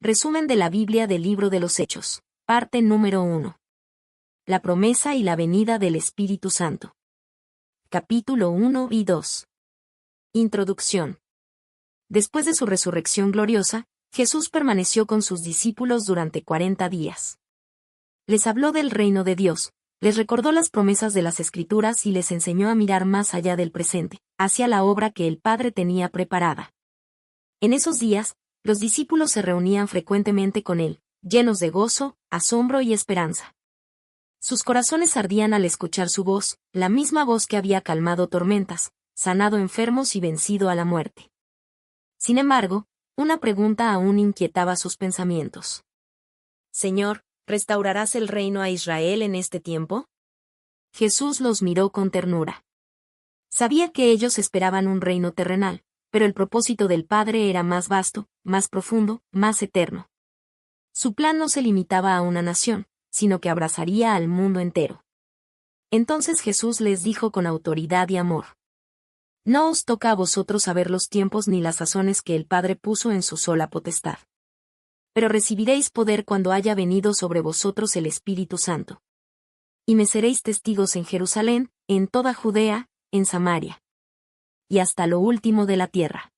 Resumen de la Biblia del Libro de los Hechos. Parte número 1. La promesa y la venida del Espíritu Santo. Capítulo 1 y 2. Introducción. Después de su resurrección gloriosa, Jesús permaneció con sus discípulos durante 40 días. Les habló del reino de Dios, les recordó las promesas de las Escrituras y les enseñó a mirar más allá del presente, hacia la obra que el Padre tenía preparada. En esos días, los discípulos se reunían frecuentemente con él, llenos de gozo, asombro y esperanza. Sus corazones ardían al escuchar su voz, la misma voz que había calmado tormentas, sanado enfermos y vencido a la muerte. Sin embargo, una pregunta aún inquietaba sus pensamientos. Señor, ¿restaurarás el reino a Israel en este tiempo? Jesús los miró con ternura. Sabía que ellos esperaban un reino terrenal, pero el propósito del Padre era más vasto, más profundo, más eterno. Su plan no se limitaba a una nación, sino que abrazaría al mundo entero. Entonces Jesús les dijo con autoridad y amor: No os toca a vosotros saber los tiempos ni las sazones que el Padre puso en su sola potestad. Pero recibiréis poder cuando haya venido sobre vosotros el Espíritu Santo. Y me seréis testigos en Jerusalén, en toda Judea, en Samaria y hasta lo último de la tierra.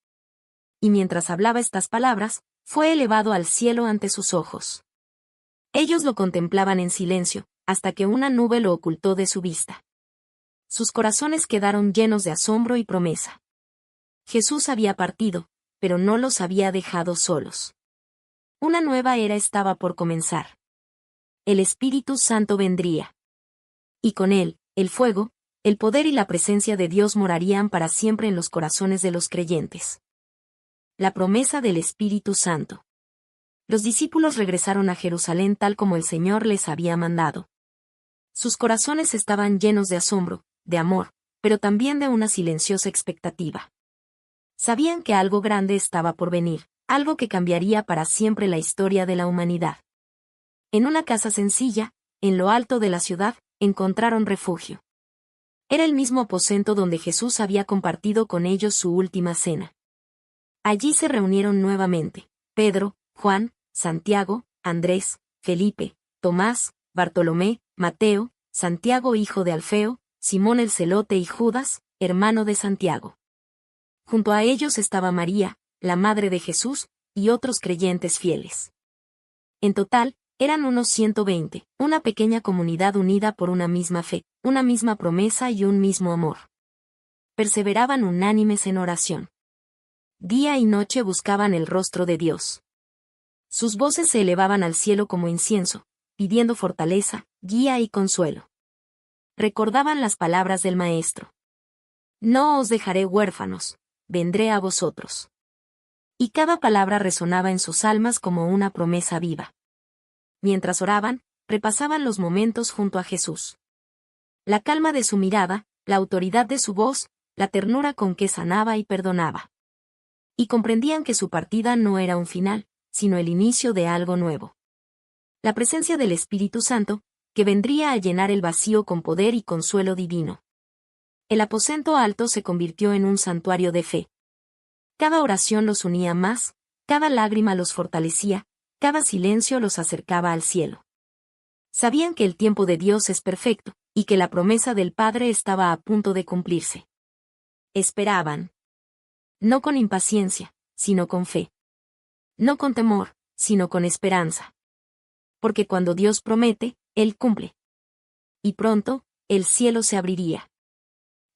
Y mientras hablaba estas palabras, fue elevado al cielo ante sus ojos. Ellos lo contemplaban en silencio, hasta que una nube lo ocultó de su vista. Sus corazones quedaron llenos de asombro y promesa. Jesús había partido, pero no los había dejado solos. Una nueva era estaba por comenzar. El Espíritu Santo vendría. Y con él, el fuego, el poder y la presencia de Dios morarían para siempre en los corazones de los creyentes. La promesa del Espíritu Santo. Los discípulos regresaron a Jerusalén tal como el Señor les había mandado. Sus corazones estaban llenos de asombro, de amor, pero también de una silenciosa expectativa. Sabían que algo grande estaba por venir, algo que cambiaría para siempre la historia de la humanidad. En una casa sencilla, en lo alto de la ciudad, encontraron refugio. Era el mismo aposento donde Jesús había compartido con ellos su última cena. Allí se reunieron nuevamente: Pedro, Juan, Santiago, Andrés, Felipe, Tomás, Bartolomé, Mateo, Santiago hijo de Alfeo, Simón el Celote y Judas, hermano de Santiago. Junto a ellos estaba María, la madre de Jesús, y otros creyentes fieles. En total, eran unos 120, una pequeña comunidad unida por una misma fe, una misma promesa y un mismo amor. Perseveraban unánimes en oración. Día y noche buscaban el rostro de Dios. Sus voces se elevaban al cielo como incienso, pidiendo fortaleza, guía y consuelo. Recordaban las palabras del Maestro: No os dejaré huérfanos, vendré a vosotros. Y cada palabra resonaba en sus almas como una promesa viva. Mientras oraban, repasaban los momentos junto a Jesús. La calma de su mirada, la autoridad de su voz, la ternura con que sanaba y perdonaba. Y comprendían que su partida no era un final, sino el inicio de algo nuevo. La presencia del Espíritu Santo, que vendría a llenar el vacío con poder y consuelo divino. El aposento alto se convirtió en un santuario de fe. Cada oración los unía más, cada lágrima los fortalecía, cada silencio los acercaba al cielo. Sabían que el tiempo de Dios es perfecto, y que la promesa del Padre estaba a punto de cumplirse. Esperaban. No con impaciencia, sino con fe. No con temor, sino con esperanza. Porque cuando Dios promete, Él cumple. Y pronto, el cielo se abriría.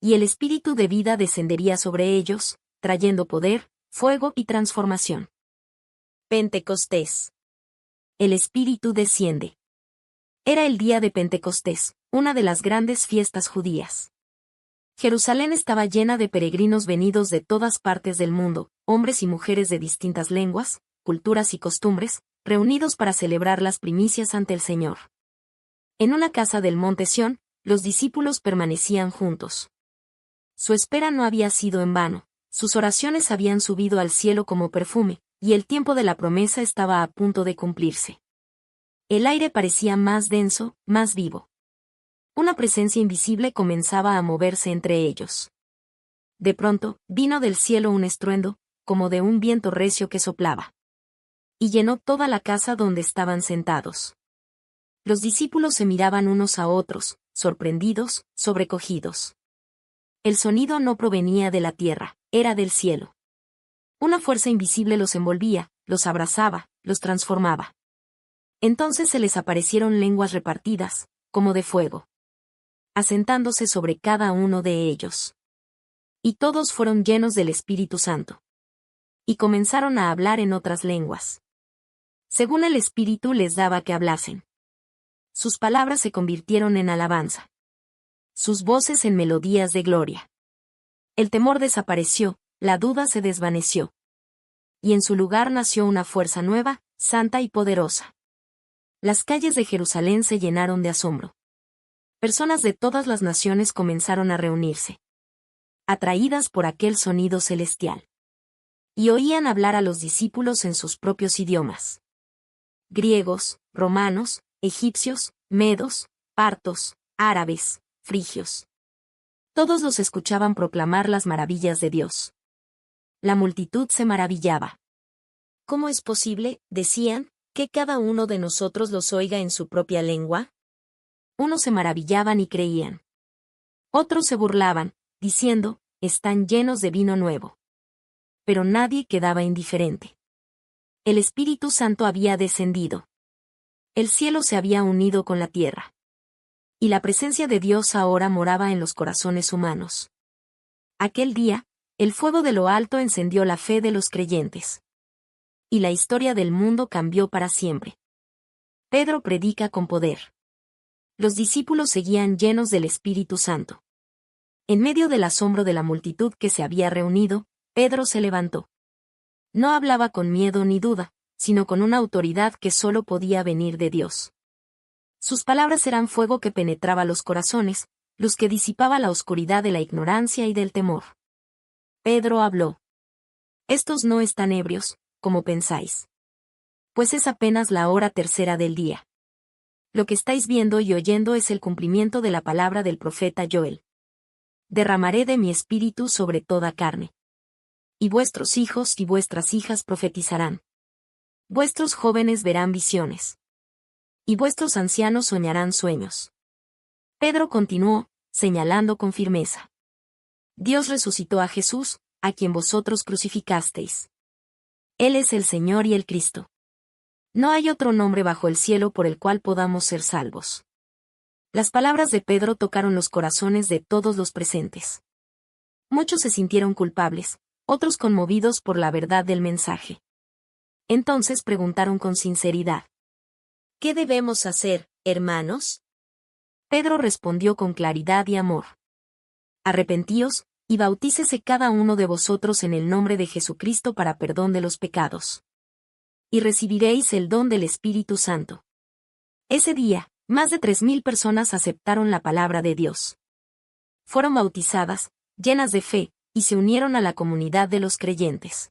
Y el Espíritu de vida descendería sobre ellos, trayendo poder, fuego y transformación. Pentecostés. El Espíritu desciende. Era el día de Pentecostés, una de las grandes fiestas judías. Jerusalén estaba llena de peregrinos venidos de todas partes del mundo, hombres y mujeres de distintas lenguas, culturas y costumbres, reunidos para celebrar las primicias ante el Señor. En una casa del monte Sión, los discípulos permanecían juntos. Su espera no había sido en vano, sus oraciones habían subido al cielo como perfume, y el tiempo de la promesa estaba a punto de cumplirse. El aire parecía más denso, más vivo. Una presencia invisible comenzaba a moverse entre ellos. De pronto, vino del cielo un estruendo, como de un viento recio que soplaba. y llenó toda la casa donde estaban sentados. Los discípulos se miraban unos a otros, sorprendidos, sobrecogidos. El sonido no provenía de la tierra, era del cielo. Una fuerza invisible los envolvía, los abrazaba, los transformaba. Entonces se les aparecieron lenguas repartidas, como de fuego, asentándose sobre cada uno de ellos. Y todos fueron llenos del Espíritu Santo. Y comenzaron a hablar en otras lenguas, según el Espíritu les daba que hablasen. Sus palabras se convirtieron en alabanza, sus voces en melodías de gloria. El temor desapareció, la duda se desvaneció. Y en su lugar nació una fuerza nueva, santa y poderosa. Las calles de Jerusalén se llenaron de asombro. Personas de todas las naciones comenzaron a reunirse, atraídas por aquel sonido celestial. Y oían hablar a los discípulos en sus propios idiomas. Griegos, romanos, egipcios, medos, partos, árabes, frigios. Todos los escuchaban proclamar las maravillas de Dios. La multitud se maravillaba. ¿Cómo es posible, decían, que cada uno de nosotros los oiga en su propia lengua? Unos se maravillaban y creían. Otros se burlaban, diciendo, están llenos de vino nuevo. Pero nadie quedaba indiferente. El Espíritu Santo había descendido. El cielo se había unido con la tierra. Y la presencia de Dios ahora moraba en los corazones humanos. Aquel día, el fuego de lo alto encendió la fe de los creyentes. Y la historia del mundo cambió para siempre. Pedro predica con poder. Los discípulos seguían llenos del Espíritu Santo. En medio del asombro de la multitud que se había reunido, Pedro se levantó. No hablaba con miedo ni duda, sino con una autoridad que solo podía venir de Dios. Sus palabras eran fuego que penetraba los corazones, luz que disipaba la oscuridad de la ignorancia y del temor. Pedro habló. Estos no están ebrios, como pensáis. Pues es apenas la hora tercera del día. Lo que estáis viendo y oyendo es el cumplimiento de la palabra del profeta Joel. Derramaré de mi espíritu sobre toda carne. Y vuestros hijos y vuestras hijas profetizarán. Vuestros jóvenes verán visiones. Y vuestros ancianos soñarán sueños. Pedro continuó, señalando con firmeza. Dios resucitó a Jesús, a quien vosotros crucificasteis. Él es el Señor y el Cristo. No hay otro nombre bajo el cielo por el cual podamos ser salvos. Las palabras de Pedro tocaron los corazones de todos los presentes. Muchos se sintieron culpables, otros conmovidos por la verdad del mensaje. Entonces preguntaron con sinceridad: ¿qué debemos hacer, hermanos? Pedro respondió con claridad y amor. Arrepentíos, y bautícese cada uno de vosotros en el nombre de Jesucristo para perdón de los pecados. Y recibiréis el don del Espíritu Santo. Ese día, más de 3,000 personas aceptaron la palabra de Dios. Fueron bautizadas, llenas de fe, y se unieron a la comunidad de los creyentes.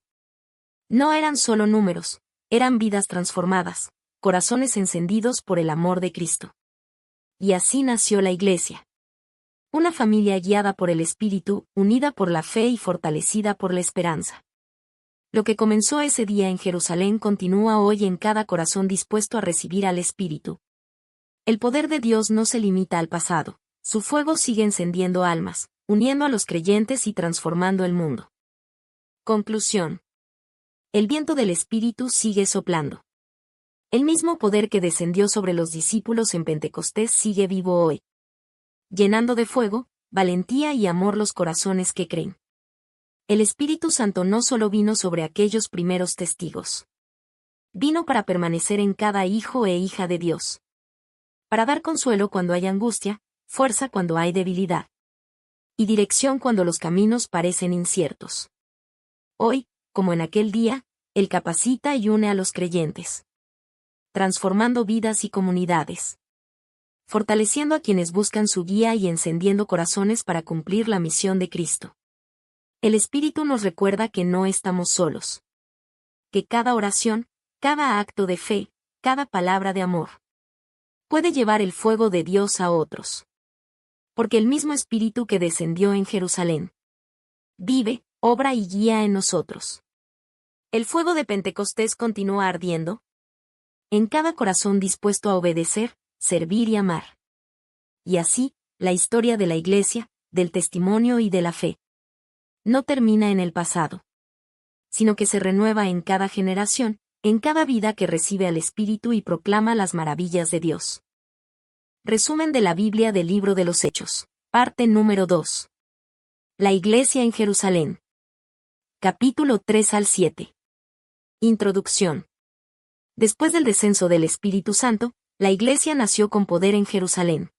No eran solo números, eran vidas transformadas, corazones encendidos por el amor de Cristo. Y así nació la Iglesia. Una familia guiada por el Espíritu, unida por la fe y fortalecida por la esperanza. Lo que comenzó ese día en Jerusalén continúa hoy en cada corazón dispuesto a recibir al Espíritu. El poder de Dios no se limita al pasado, su fuego sigue encendiendo almas, uniendo a los creyentes y transformando el mundo. Conclusión. El viento del Espíritu sigue soplando. El mismo poder que descendió sobre los discípulos en Pentecostés sigue vivo hoy, llenando de fuego, valentía y amor los corazones que creen. El Espíritu Santo no solo vino sobre aquellos primeros testigos. Vino para permanecer en cada hijo e hija de Dios. Para dar consuelo cuando hay angustia, fuerza cuando hay debilidad. Y dirección cuando los caminos parecen inciertos. Hoy, como en aquel día, Él capacita y une a los creyentes, transformando vidas y comunidades, fortaleciendo a quienes buscan su guía y encendiendo corazones para cumplir la misión de Cristo. El Espíritu nos recuerda que no estamos solos. Que cada oración, cada acto de fe, cada palabra de amor, puede llevar el fuego de Dios a otros. Porque el mismo Espíritu que descendió en Jerusalén vive, obra y guía en nosotros. El fuego de Pentecostés continúa ardiendo en cada corazón dispuesto a obedecer, servir y amar. Y así, la historia de la Iglesia, del testimonio y de la fe, no termina en el pasado, sino que se renueva en cada generación, en cada vida que recibe al Espíritu y proclama las maravillas de Dios. Resumen de la Biblia del Libro de los Hechos. Parte número 2. La Iglesia en Jerusalén. Capítulo 3 al 7. Introducción. Después del descenso del Espíritu Santo, la Iglesia nació con poder en Jerusalén.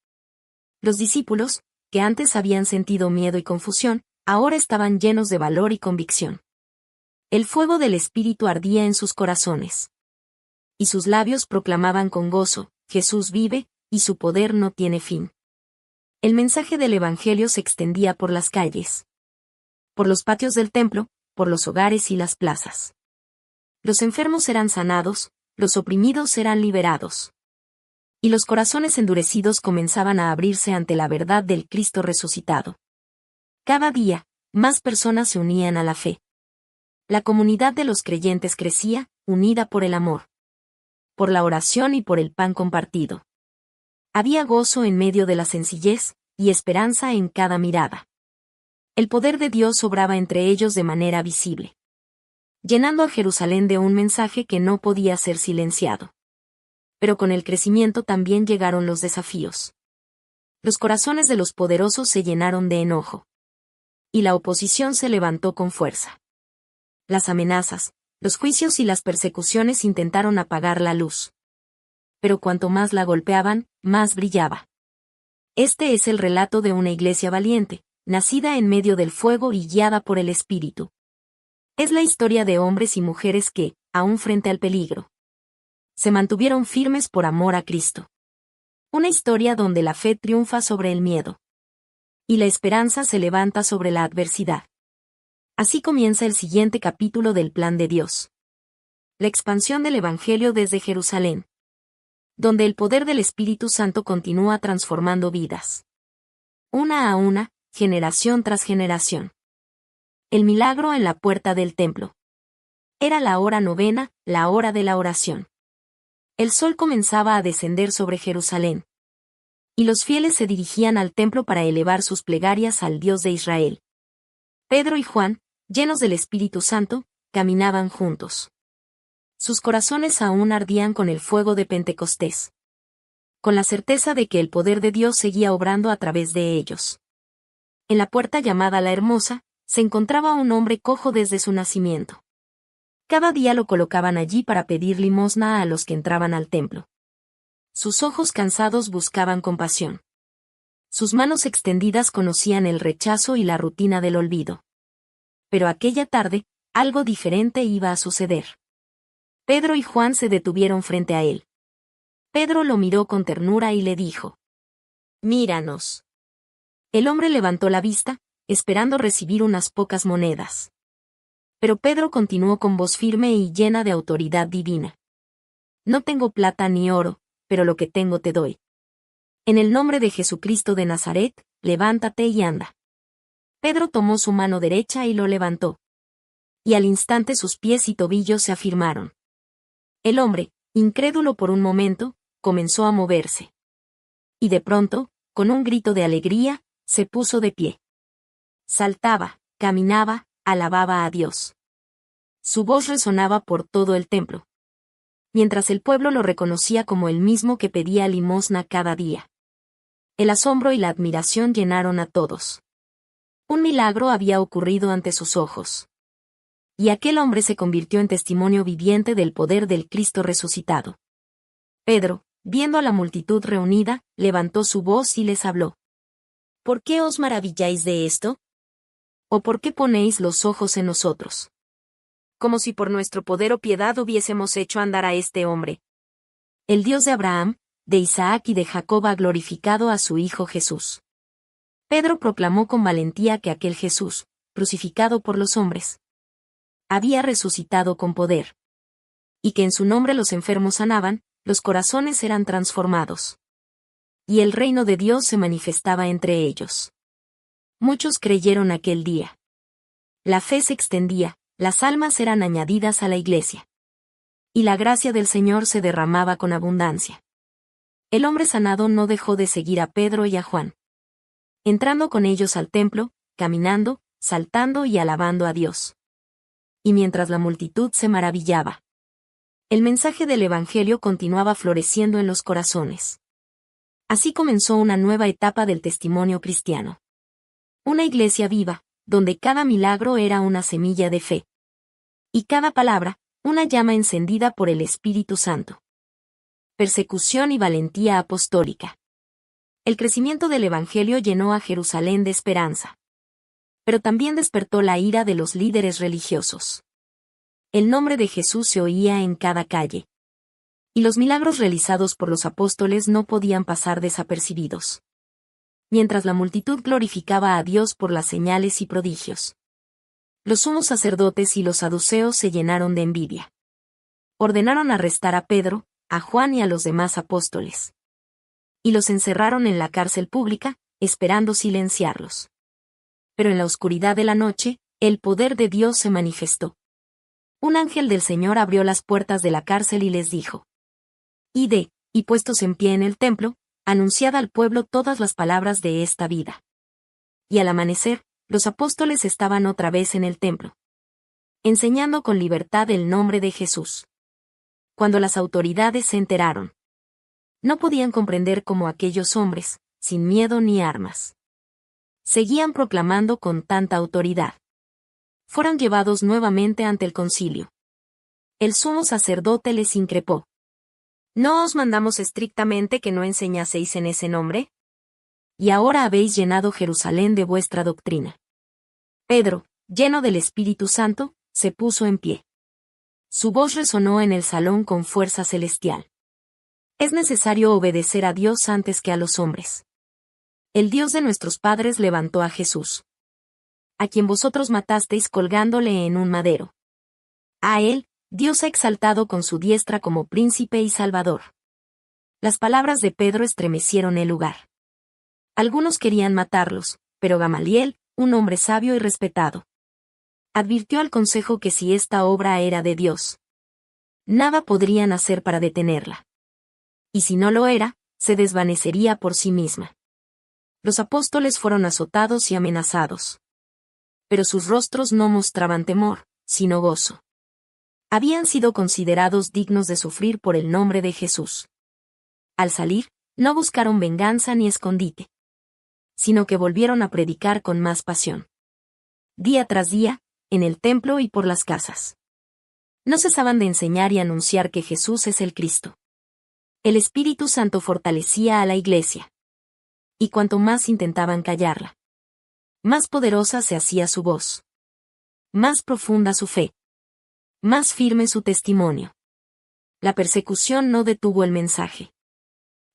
Los discípulos, que antes habían sentido miedo y confusión, ahora estaban llenos de valor y convicción. El fuego del Espíritu ardía en sus corazones. Y sus labios proclamaban con gozo: Jesús vive, y su poder no tiene fin. El mensaje del Evangelio se extendía por las calles, por los patios del templo, por los hogares y las plazas. Los enfermos eran sanados, los oprimidos eran liberados. Y los corazones endurecidos comenzaban a abrirse ante la verdad del Cristo resucitado. Cada día, más personas se unían a la fe. La comunidad de los creyentes crecía, unida por el amor, por la oración y por el pan compartido. Había gozo en medio de la sencillez, y esperanza en cada mirada. El poder de Dios obraba entre ellos de manera visible, llenando a Jerusalén de un mensaje que no podía ser silenciado. Pero con el crecimiento también llegaron los desafíos. Los corazones de los poderosos se llenaron de enojo. Y la oposición se levantó con fuerza. Las amenazas, los juicios y las persecuciones intentaron apagar la luz. Pero cuanto más la golpeaban, más brillaba. Este es el relato de una iglesia valiente, nacida en medio del fuego y guiada por el Espíritu. Es la historia de hombres y mujeres que, aún frente al peligro, se mantuvieron firmes por amor a Cristo. Una historia donde la fe triunfa sobre el miedo. Y la esperanza se levanta sobre la adversidad. Así comienza el siguiente capítulo del plan de Dios. La expansión del Evangelio desde Jerusalén, donde el poder del Espíritu Santo continúa transformando vidas. Una a una, generación tras generación. El milagro en la puerta del templo. Era la hora novena, la hora de la oración. El sol comenzaba a descender sobre Jerusalén. Y los fieles se dirigían al templo para elevar sus plegarias al Dios de Israel. Pedro y Juan, llenos del Espíritu Santo, caminaban juntos. Sus corazones aún ardían con el fuego de Pentecostés, con la certeza de que el poder de Dios seguía obrando a través de ellos. En la puerta llamada La Hermosa, se encontraba un hombre cojo desde su nacimiento. Cada día lo colocaban allí para pedir limosna a los que entraban al templo. Sus ojos cansados buscaban compasión. Sus manos extendidas conocían el rechazo y la rutina del olvido. Pero aquella tarde, algo diferente iba a suceder. Pedro y Juan se detuvieron frente a él. Pedro lo miró con ternura y le dijo: «Míranos». El hombre levantó la vista, esperando recibir unas pocas monedas. Pero Pedro continuó con voz firme y llena de autoridad divina: «No tengo plata ni oro, pero lo que tengo te doy. En el nombre de Jesucristo de Nazaret, levántate y anda». Pedro tomó su mano derecha y lo levantó. Y al instante sus pies y tobillos se afirmaron. El hombre, incrédulo por un momento, comenzó a moverse. Y de pronto, con un grito de alegría, se puso de pie. Saltaba, caminaba, alababa a Dios. Su voz resonaba por todo el templo, mientras el pueblo lo reconocía como el mismo que pedía limosna cada día. El asombro y la admiración llenaron a todos. Un milagro había ocurrido ante sus ojos. Y aquel hombre se convirtió en testimonio viviente del poder del Cristo resucitado. Pedro, viendo a la multitud reunida, levantó su voz y les habló: «¿Por qué os maravilláis de esto? ¿O por qué ponéis los ojos en nosotros? Como si por nuestro poder o piedad hubiésemos hecho andar a este hombre. El Dios de Abraham, de Isaac y de Jacob ha glorificado a su Hijo Jesús». Pedro proclamó con valentía que aquel Jesús, crucificado por los hombres, había resucitado con poder. Y que en su nombre los enfermos sanaban, los corazones eran transformados. Y el reino de Dios se manifestaba entre ellos. Muchos creyeron aquel día. La fe se extendía, las almas eran añadidas a la iglesia. Y la gracia del Señor se derramaba con abundancia. El hombre sanado no dejó de seguir a Pedro y a Juan. Entrando con ellos al templo, caminando, saltando y alabando a Dios. Y mientras la multitud se maravillaba, el mensaje del Evangelio continuaba floreciendo en los corazones. Así comenzó una nueva etapa del testimonio cristiano. Una iglesia viva, donde cada milagro era una semilla de fe. Y cada palabra, una llama encendida por el Espíritu Santo. Persecución y valentía apostólica. El crecimiento del Evangelio llenó a Jerusalén de esperanza. Pero también despertó la ira de los líderes religiosos. El nombre de Jesús se oía en cada calle. Y los milagros realizados por los apóstoles no podían pasar desapercibidos. Mientras la multitud glorificaba a Dios por las señales y prodigios, los sumos sacerdotes y los saduceos se llenaron de envidia. Ordenaron arrestar a Pedro, a Juan y a los demás apóstoles. Y los encerraron en la cárcel pública, esperando silenciarlos. Pero en la oscuridad de la noche, el poder de Dios se manifestó. Un ángel del Señor abrió las puertas de la cárcel y les dijo: Id, y puestos en pie en el templo, anunciad al pueblo todas las palabras de esta vida. Y al amanecer, los apóstoles estaban otra vez en el templo, enseñando con libertad el nombre de Jesús. Cuando las autoridades se enteraron, no podían comprender cómo aquellos hombres, sin miedo ni armas, seguían proclamando con tanta autoridad. Fueron llevados nuevamente ante el concilio. El sumo sacerdote les increpó: ¿No os mandamos estrictamente que no enseñaseis en ese nombre? Y ahora habéis llenado Jerusalén de vuestra doctrina. Pedro, lleno del Espíritu Santo, se puso en pie. Su voz resonó en el salón con fuerza celestial. Es necesario obedecer a Dios antes que a los hombres. El Dios de nuestros padres levantó a Jesús, a quien vosotros matasteis colgándole en un madero. A él, Dios ha exaltado con su diestra como príncipe y salvador. Las palabras de Pedro estremecieron el lugar. Algunos querían matarlos, pero Gamaliel, un hombre sabio y respetado, advirtió al consejo que si esta obra era de Dios, nada podrían hacer para detenerla. Y si no lo era, se desvanecería por sí misma. Los apóstoles fueron azotados y amenazados. Pero sus rostros no mostraban temor, sino gozo. Habían sido considerados dignos de sufrir por el nombre de Jesús. Al salir, no buscaron venganza ni escondite, sino que volvieron a predicar con más pasión. Día tras día, en el templo y por las casas. No cesaban de enseñar y anunciar que Jesús es el Cristo. El Espíritu Santo fortalecía a la iglesia. Y cuanto más intentaban callarla, más poderosa se hacía su voz. Más profunda su fe. Más firme su testimonio. La persecución no detuvo el mensaje.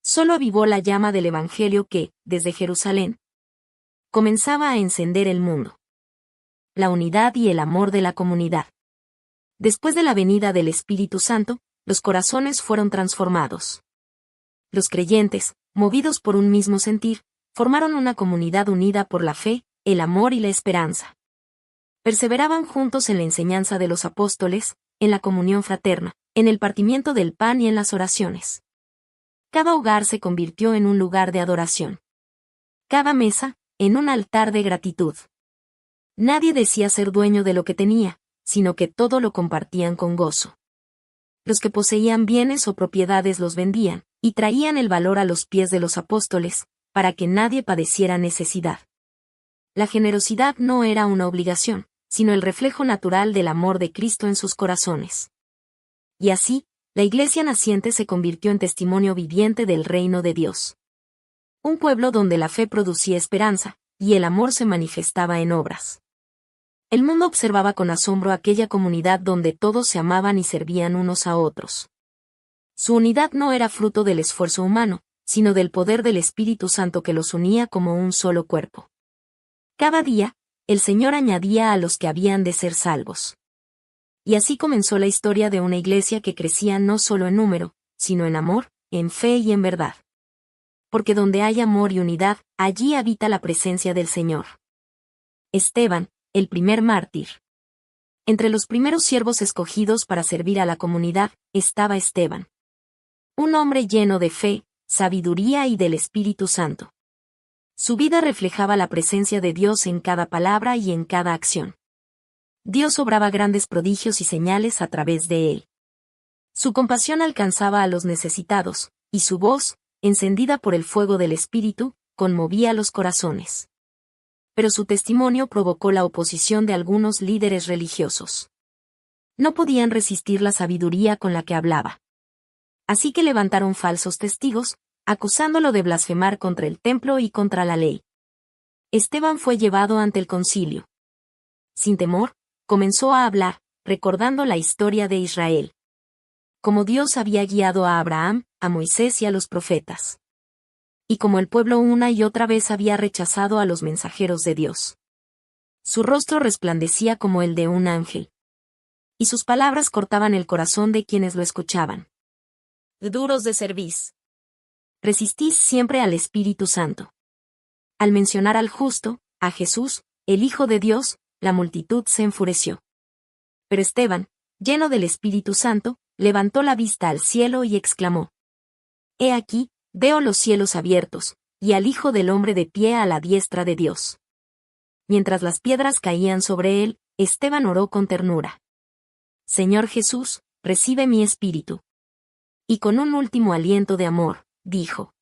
Solo avivó la llama del Evangelio que, desde Jerusalén, comenzaba a encender el mundo. La unidad y el amor de la comunidad. Después de la venida del Espíritu Santo, los corazones fueron transformados. Los creyentes, movidos por un mismo sentir, formaron una comunidad unida por la fe, el amor y la esperanza. Perseveraban juntos en la enseñanza de los apóstoles, en la comunión fraterna, en el partimiento del pan y en las oraciones. Cada hogar se convirtió en un lugar de adoración. Cada mesa, en un altar de gratitud. Nadie decía ser dueño de lo que tenía, sino que todo lo compartían con gozo. Los que poseían bienes o propiedades los vendían, y traían el valor a los pies de los apóstoles, para que nadie padeciera necesidad. La generosidad no era una obligación, sino el reflejo natural del amor de Cristo en sus corazones. Y así, la iglesia naciente se convirtió en testimonio viviente del reino de Dios. Un pueblo donde la fe producía esperanza, y el amor se manifestaba en obras. El mundo observaba con asombro aquella comunidad donde todos se amaban y servían unos a otros. Su unidad no era fruto del esfuerzo humano, sino del poder del Espíritu Santo que los unía como un solo cuerpo. Cada día, el Señor añadía a los que habían de ser salvos. Y así comenzó la historia de una iglesia que crecía no solo en número, sino en amor, en fe y en verdad. Porque donde hay amor y unidad, allí habita la presencia del Señor. Esteban, el primer mártir. Entre los primeros siervos escogidos para servir a la comunidad, estaba Esteban. Un hombre lleno de fe, sabiduría y del Espíritu Santo. Su vida reflejaba la presencia de Dios en cada palabra y en cada acción. Dios obraba grandes prodigios y señales a través de él. Su compasión alcanzaba a los necesitados, y su voz, encendida por el fuego del Espíritu, conmovía los corazones. Pero su testimonio provocó la oposición de algunos líderes religiosos. No podían resistir la sabiduría con la que hablaba. Así que levantaron falsos testigos, acusándolo de blasfemar contra el templo y contra la ley. Esteban fue llevado ante el concilio. Sin temor, comenzó a hablar, recordando la historia de Israel. Como Dios había guiado a Abraham, a Moisés y a los profetas. Y como el pueblo una y otra vez había rechazado a los mensajeros de Dios. Su rostro resplandecía como el de un ángel. Y sus palabras cortaban el corazón de quienes lo escuchaban. Duros de cerviz. Resistís siempre al Espíritu Santo. Al mencionar al justo, a Jesús, el Hijo de Dios, la multitud se enfureció. Pero Esteban, lleno del Espíritu Santo, levantó la vista al cielo y exclamó: He aquí, veo los cielos abiertos, y al Hijo del Hombre de pie a la diestra de Dios. Mientras las piedras caían sobre él, Esteban oró con ternura: Señor Jesús, recibe mi espíritu. Y con un último aliento de amor, dijo: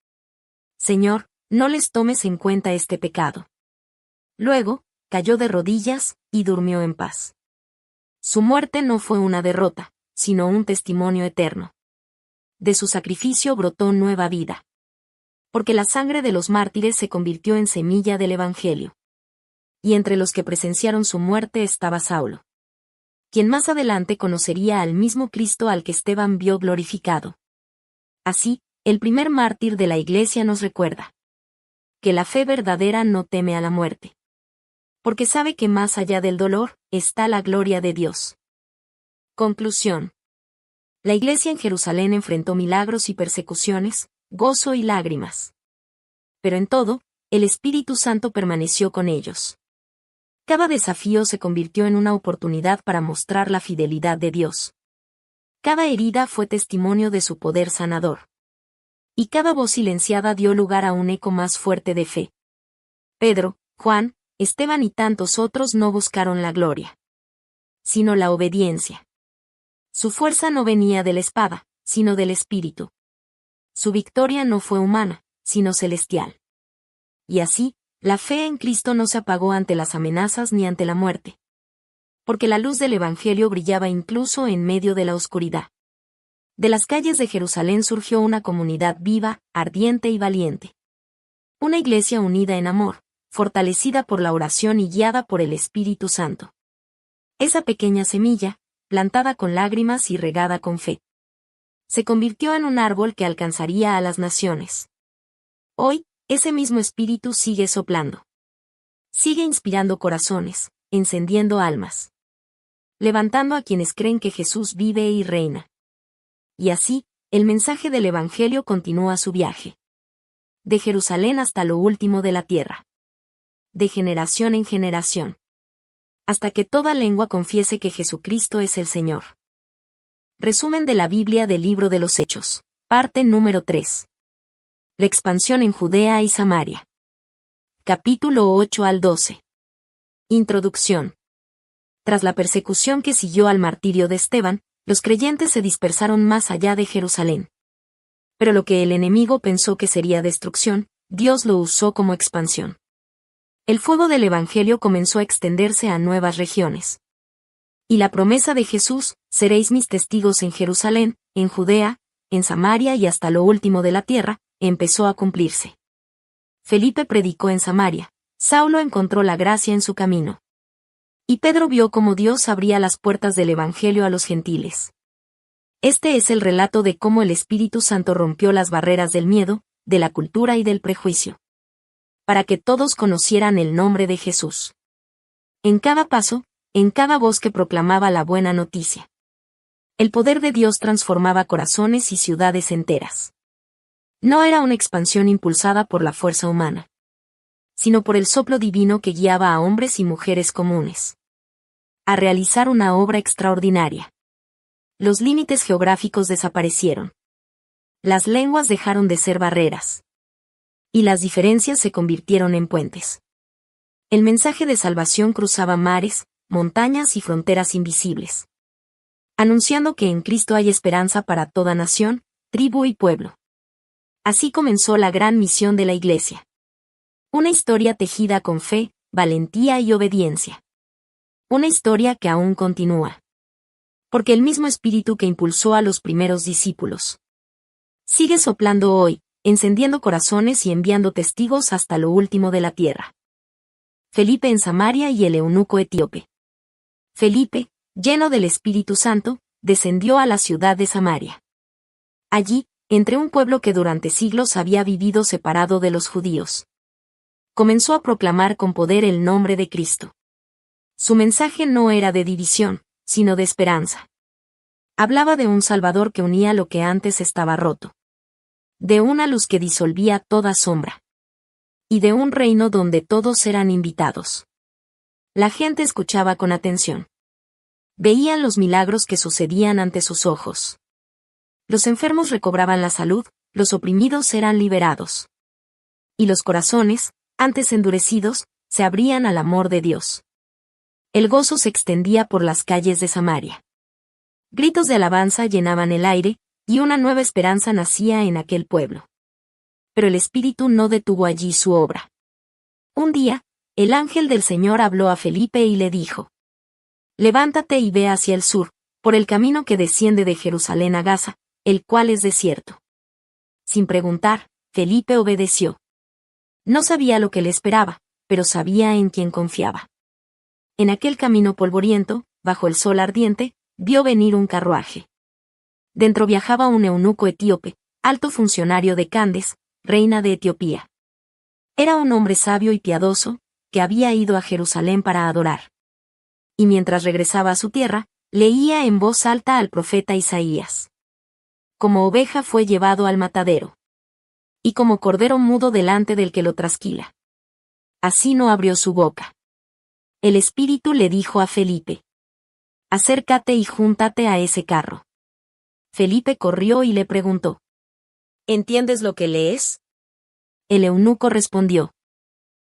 Señor, no les tomes en cuenta este pecado. Luego, cayó de rodillas, y durmió en paz. Su muerte no fue una derrota, sino un testimonio eterno. De su sacrificio brotó nueva vida. Porque la sangre de los mártires se convirtió en semilla del Evangelio. Y entre los que presenciaron su muerte estaba Saulo, quien más adelante conocería al mismo Cristo al que Esteban vio glorificado. Así, el primer mártir de la Iglesia nos recuerda que la fe verdadera no teme a la muerte, porque sabe que más allá del dolor está la gloria de Dios. Conclusión. La Iglesia en Jerusalén enfrentó milagros y persecuciones, gozo y lágrimas. Pero en todo, el Espíritu Santo permaneció con ellos. Cada desafío se convirtió en una oportunidad para mostrar la fidelidad de Dios. Cada herida fue testimonio de su poder sanador. Y cada voz silenciada dio lugar a un eco más fuerte de fe. Pedro, Juan, Esteban y tantos otros no buscaron la gloria, sino la obediencia. Su fuerza no venía de la espada, sino del Espíritu. Su victoria no fue humana, sino celestial. Y así, la fe en Cristo no se apagó ante las amenazas ni ante la muerte. Porque la luz del Evangelio brillaba incluso en medio de la oscuridad. De las calles de Jerusalén surgió una comunidad viva, ardiente y valiente. Una iglesia unida en amor, fortalecida por la oración y guiada por el Espíritu Santo. Esa pequeña semilla, plantada con lágrimas y regada con fe, se convirtió en un árbol que alcanzaría a las naciones. Hoy, ese mismo espíritu sigue soplando. Sigue inspirando corazones, encendiendo almas. Levantando a quienes creen que Jesús vive y reina. Y así, el mensaje del Evangelio continúa su viaje. De Jerusalén hasta lo último de la tierra. De generación en generación. Hasta que toda lengua confiese que Jesucristo es el Señor. Resumen de la Biblia del Libro de los Hechos. Parte número 3. La expansión en Judea y Samaria. Capítulo 8 al 12. Introducción. Tras la persecución que siguió al martirio de Esteban, los creyentes se dispersaron más allá de Jerusalén. Pero lo que el enemigo pensó que sería destrucción, Dios lo usó como expansión. El fuego del Evangelio comenzó a extenderse a nuevas regiones. Y la promesa de Jesús: seréis mis testigos en Jerusalén, en Judea, en Samaria y hasta lo último de la tierra, empezó a cumplirse. Felipe predicó en Samaria, Saulo encontró la gracia en su camino. Y Pedro vio cómo Dios abría las puertas del Evangelio a los gentiles. Este es el relato de cómo el Espíritu Santo rompió las barreras del miedo, de la cultura y del prejuicio. Para que todos conocieran el nombre de Jesús. En cada paso, en cada voz que proclamaba la buena noticia. El poder de Dios transformaba corazones y ciudades enteras. No era una expansión impulsada por la fuerza humana, sino por el soplo divino que guiaba a hombres y mujeres comunes. a realizar una obra extraordinaria. Los límites geográficos desaparecieron. Las lenguas dejaron de ser barreras. Y las diferencias se convirtieron en puentes. El mensaje de salvación cruzaba mares, montañas y fronteras invisibles, anunciando que en Cristo hay esperanza para toda nación, tribu y pueblo. Así comenzó la gran misión de la Iglesia. Una historia tejida con fe, valentía y obediencia. Una historia que aún continúa. Porque el mismo espíritu que impulsó a los primeros discípulos sigue soplando hoy, encendiendo corazones y enviando testigos hasta lo último de la tierra. Felipe en Samaria y el eunuco etíope. Felipe, lleno del Espíritu Santo, descendió a la ciudad de Samaria. Allí, entre un pueblo que durante siglos había vivido separado de los judíos, comenzó a proclamar con poder el nombre de Cristo. Su mensaje no era de división, sino de esperanza. Hablaba de un Salvador que unía lo que antes estaba roto. De una luz que disolvía toda sombra. Y de un reino donde todos eran invitados. La gente escuchaba con atención. Veían los milagros que sucedían ante sus ojos. Los enfermos recobraban la salud, los oprimidos eran liberados. Y los corazones, antes endurecidos, se abrían al amor de Dios. El gozo se extendía por las calles de Samaria. Gritos de alabanza llenaban el aire, y una nueva esperanza nacía en aquel pueblo. Pero el Espíritu no detuvo allí su obra. Un día, el ángel del Señor habló a Felipe y le dijo: «Levántate y ve hacia el sur, por el camino que desciende de Jerusalén a Gaza, el cual es desierto». Sin preguntar, Felipe obedeció. No sabía lo que le esperaba, pero sabía en quién confiaba. En aquel camino polvoriento, bajo el sol ardiente, vio venir un carruaje. Dentro viajaba un eunuco etíope, alto funcionario de Candes, reina de Etiopía. Era un hombre sabio y piadoso, que había ido a Jerusalén para adorar. Y mientras regresaba a su tierra, leía en voz alta al profeta Isaías. Como oveja fue llevado al matadero. Y como cordero mudo delante del que lo trasquila. Así no abrió su boca. El Espíritu le dijo a Felipe: «Acércate y júntate a ese carro». Felipe corrió y le preguntó: «¿Entiendes lo que lees?». El eunuco respondió: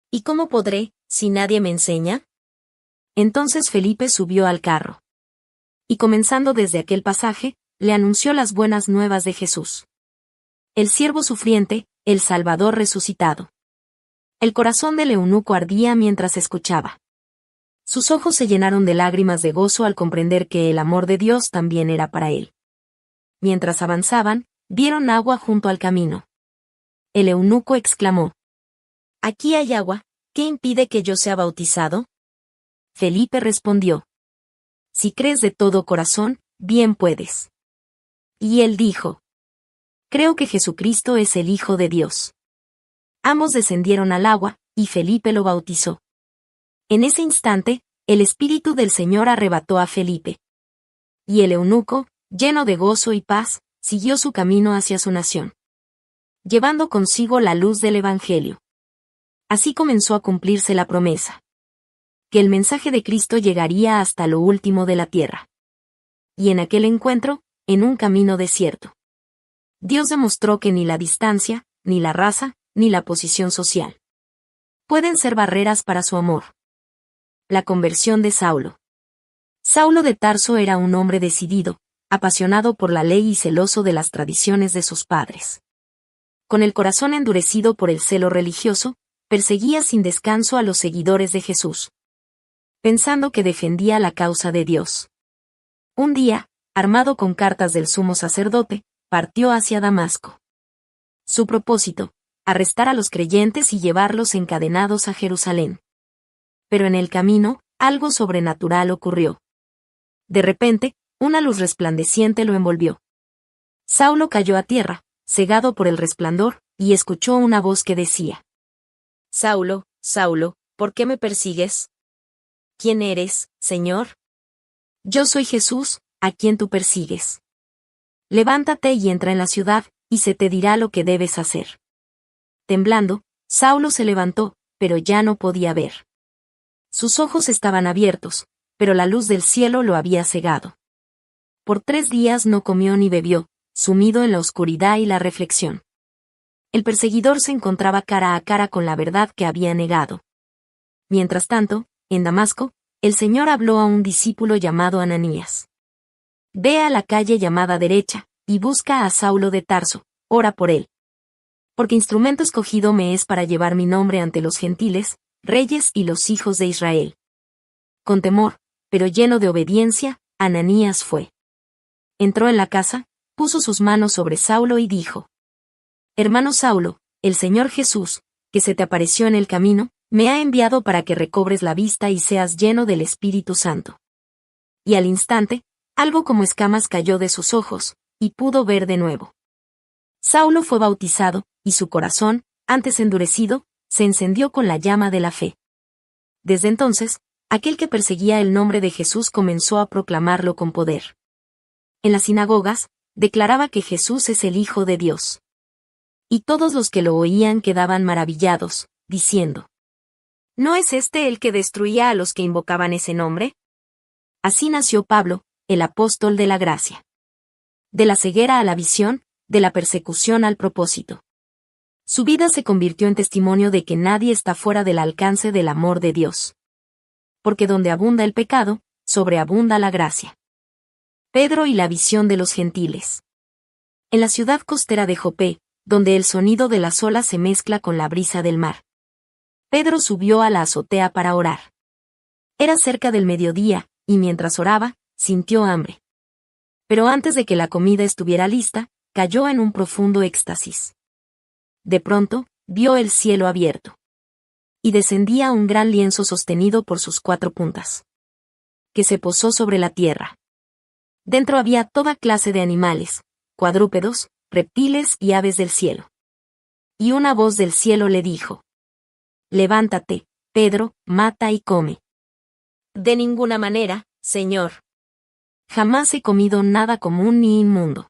«¿Y cómo podré, si nadie me enseña?». Entonces Felipe subió al carro. Y comenzando desde aquel pasaje, le anunció las buenas nuevas de Jesús. El siervo sufriente, el Salvador resucitado. El corazón del eunuco ardía mientras escuchaba. Sus ojos se llenaron de lágrimas de gozo al comprender que el amor de Dios también era para él. Mientras avanzaban, vieron agua junto al camino. El eunuco exclamó: «Aquí hay agua, ¿qué impide que yo sea bautizado?». Felipe respondió: «Si crees de todo corazón, bien puedes». Y él dijo: «Creo que Jesucristo es el Hijo de Dios». Ambos descendieron al agua, y Felipe lo bautizó. En ese instante, el Espíritu del Señor arrebató a Felipe. Y el eunuco, lleno de gozo y paz, siguió su camino hacia su nación, llevando consigo la luz del Evangelio. Así comenzó a cumplirse la promesa. Que el mensaje de Cristo llegaría hasta lo último de la tierra. Y en aquel encuentro, en un camino desierto, Dios demostró que ni la distancia, ni la raza, ni la posición social pueden ser barreras para su amor. La conversión de Saulo. Saulo de Tarso era un hombre decidido, apasionado por la ley y celoso de las tradiciones de sus padres. Con el corazón endurecido por el celo religioso, perseguía sin descanso a los seguidores de Jesús, pensando que defendía la causa de Dios. Un día, armado con cartas del sumo sacerdote, partió hacia Damasco. Su propósito: arrestar a los creyentes y llevarlos encadenados a Jerusalén. Pero en el camino, algo sobrenatural ocurrió. De repente, una luz resplandeciente lo envolvió. Saulo cayó a tierra, cegado por el resplandor, y escuchó una voz que decía: «Saulo, Saulo, ¿por qué me persigues? ¿Quién eres, Señor?». «Yo soy Jesús, a quien tú persigues. Levántate y entra en la ciudad, y se te dirá lo que debes hacer». Temblando, Saulo se levantó, pero ya no podía ver. Sus ojos estaban abiertos, pero la luz del cielo lo había cegado. Por 3 días no comió ni bebió, sumido en la oscuridad y la reflexión. El perseguidor se encontraba cara a cara con la verdad que había negado. Mientras tanto, en Damasco, el Señor habló a un discípulo llamado Ananías. Ve a la calle llamada derecha, y busca a Saulo de Tarso, ora por él. Porque instrumento escogido me es para llevar mi nombre ante los gentiles, reyes y los hijos de Israel. Con temor, pero lleno de obediencia, Ananías fue. Entró en la casa, puso sus manos sobre Saulo y dijo: Hermano Saulo, el Señor Jesús, que se te apareció en el camino, me ha enviado para que recobres la vista y seas lleno del Espíritu Santo. Y al instante, algo como escamas cayó de sus ojos, y pudo ver de nuevo. Saulo fue bautizado, y su corazón, antes endurecido, se encendió con la llama de la fe. Desde entonces, aquel que perseguía el nombre de Jesús comenzó a proclamarlo con poder. En las sinagogas, declaraba que Jesús es el Hijo de Dios. Y todos los que lo oían quedaban maravillados, diciendo: ¿No es este el que destruía a los que invocaban ese nombre? Así nació Pablo, el apóstol de la gracia. De la ceguera a la visión, de la persecución al propósito. Su vida se convirtió en testimonio de que nadie está fuera del alcance del amor de Dios. Porque donde abunda el pecado, sobreabunda la gracia. Pedro y la visión de los gentiles. En la ciudad costera de Jope, donde el sonido de las olas se mezcla con la brisa del mar, Pedro subió a la azotea para orar. Era cerca del mediodía, y mientras oraba, sintió hambre. Pero antes de que la comida estuviera lista, cayó en un profundo éxtasis. De pronto, vio el cielo abierto. Y descendía un gran lienzo sostenido por sus 4 puntas, que se posó sobre la tierra. Dentro había toda clase de animales, cuadrúpedos, reptiles y aves del cielo. Y una voz del cielo le dijo: Levántate, Pedro, mata y come. De ninguna manera, Señor. Jamás he comido nada común ni inmundo.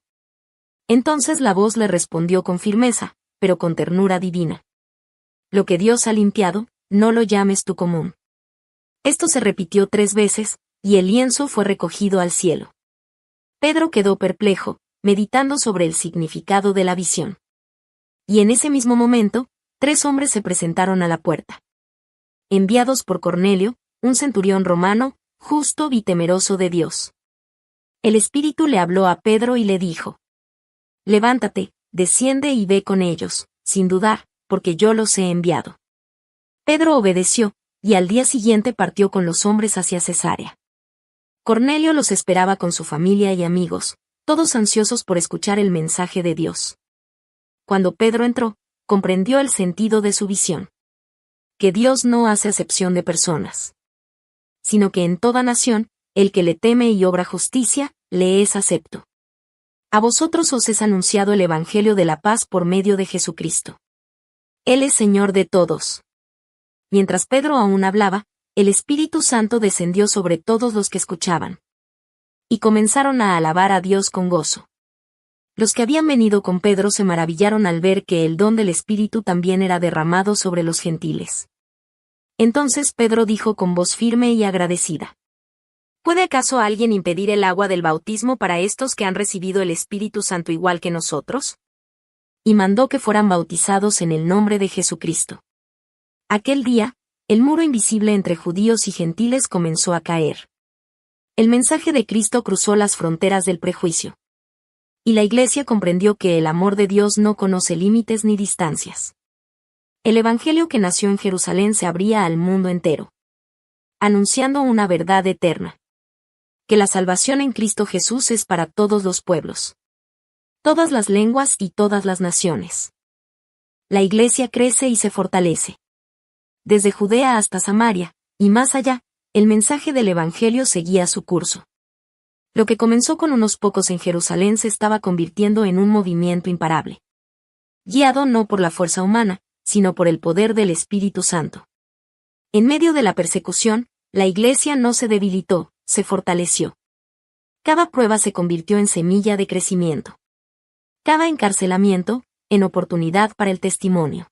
Entonces la voz le respondió con firmeza, pero con ternura divina: Lo que Dios ha limpiado, no lo llames tú común. Esto se repitió 3 veces, y el lienzo fue recogido al cielo. Pedro quedó perplejo, meditando sobre el significado de la visión. Y en ese mismo momento, 3 hombres se presentaron a la puerta. Enviados por Cornelio, un centurión romano, justo y temeroso de Dios. El Espíritu le habló a Pedro y le dijo: Levántate, desciende y ve con ellos, sin dudar, porque yo los he enviado. Pedro obedeció, y al día siguiente partió con los hombres hacia Cesarea. Cornelio los esperaba con su familia y amigos, todos ansiosos por escuchar el mensaje de Dios. Cuando Pedro entró, comprendió el sentido de su visión. Que Dios no hace acepción de personas, sino que en toda nación, el que le teme y obra justicia, le es acepto. A vosotros os es anunciado el Evangelio de la paz por medio de Jesucristo. Él es Señor de todos. Mientras Pedro aún hablaba, el Espíritu Santo descendió sobre todos los que escuchaban. Y comenzaron a alabar a Dios con gozo. Los que habían venido con Pedro se maravillaron al ver que el don del Espíritu también era derramado sobre los gentiles. Entonces Pedro dijo con voz firme y agradecida: ¿Puede acaso alguien impedir el agua del bautismo para estos que han recibido el Espíritu Santo igual que nosotros? Y mandó que fueran bautizados en el nombre de Jesucristo. Aquel día, el muro invisible entre judíos y gentiles comenzó a caer. El mensaje de Cristo cruzó las fronteras del prejuicio. Y la Iglesia comprendió que el amor de Dios no conoce límites ni distancias. El Evangelio que nació en Jerusalén se abría al mundo entero, anunciando una verdad eterna: que la salvación en Cristo Jesús es para todos los pueblos, todas las lenguas y todas las naciones. La Iglesia crece y se fortalece. Desde Judea hasta Samaria, y más allá, el mensaje del Evangelio seguía su curso. Lo que comenzó con unos pocos en Jerusalén se estaba convirtiendo en un movimiento imparable. Guiado no por la fuerza humana, sino por el poder del Espíritu Santo. En medio de la persecución, la Iglesia no se debilitó, se fortaleció. Cada prueba se convirtió en semilla de crecimiento. Cada encarcelamiento, en oportunidad para el testimonio.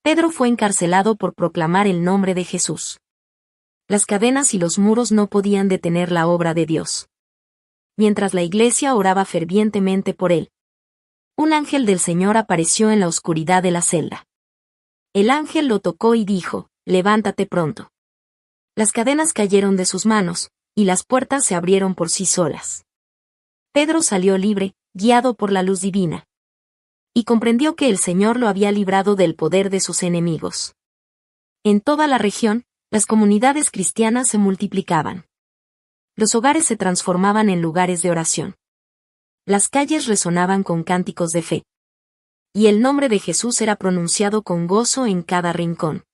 Pedro fue encarcelado por proclamar el nombre de Jesús. Las cadenas y los muros no podían detener la obra de Dios. Mientras la iglesia oraba fervientemente por él, un ángel del Señor apareció en la oscuridad de la celda. El ángel lo tocó y dijo, «Levántate pronto». Las cadenas cayeron de sus manos, y las puertas se abrieron por sí solas. Pedro salió libre, guiado por la luz divina. Y comprendió que el Señor lo había librado del poder de sus enemigos. En toda la región, las comunidades cristianas se multiplicaban. Los hogares se transformaban en lugares de oración. Las calles resonaban con cánticos de fe. Y el nombre de Jesús era pronunciado con gozo en cada rincón.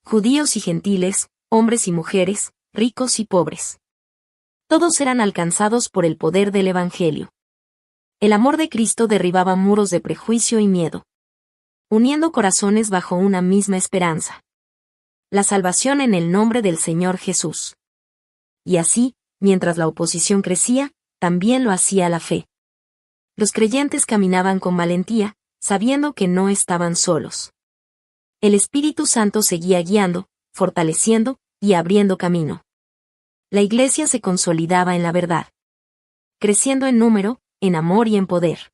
Judíos y gentiles, hombres y mujeres, ricos y pobres. Todos eran alcanzados por el poder del Evangelio. El amor de Cristo derribaba muros de prejuicio y miedo, uniendo corazones bajo una misma esperanza. La salvación en el nombre del Señor Jesús. Y así, mientras la oposición crecía, también lo hacía la fe. Los creyentes caminaban con valentía, sabiendo que no estaban solos. El Espíritu Santo seguía guiando, fortaleciendo y abriendo camino. La iglesia se consolidaba en la verdad, creciendo en número, en amor y en poder.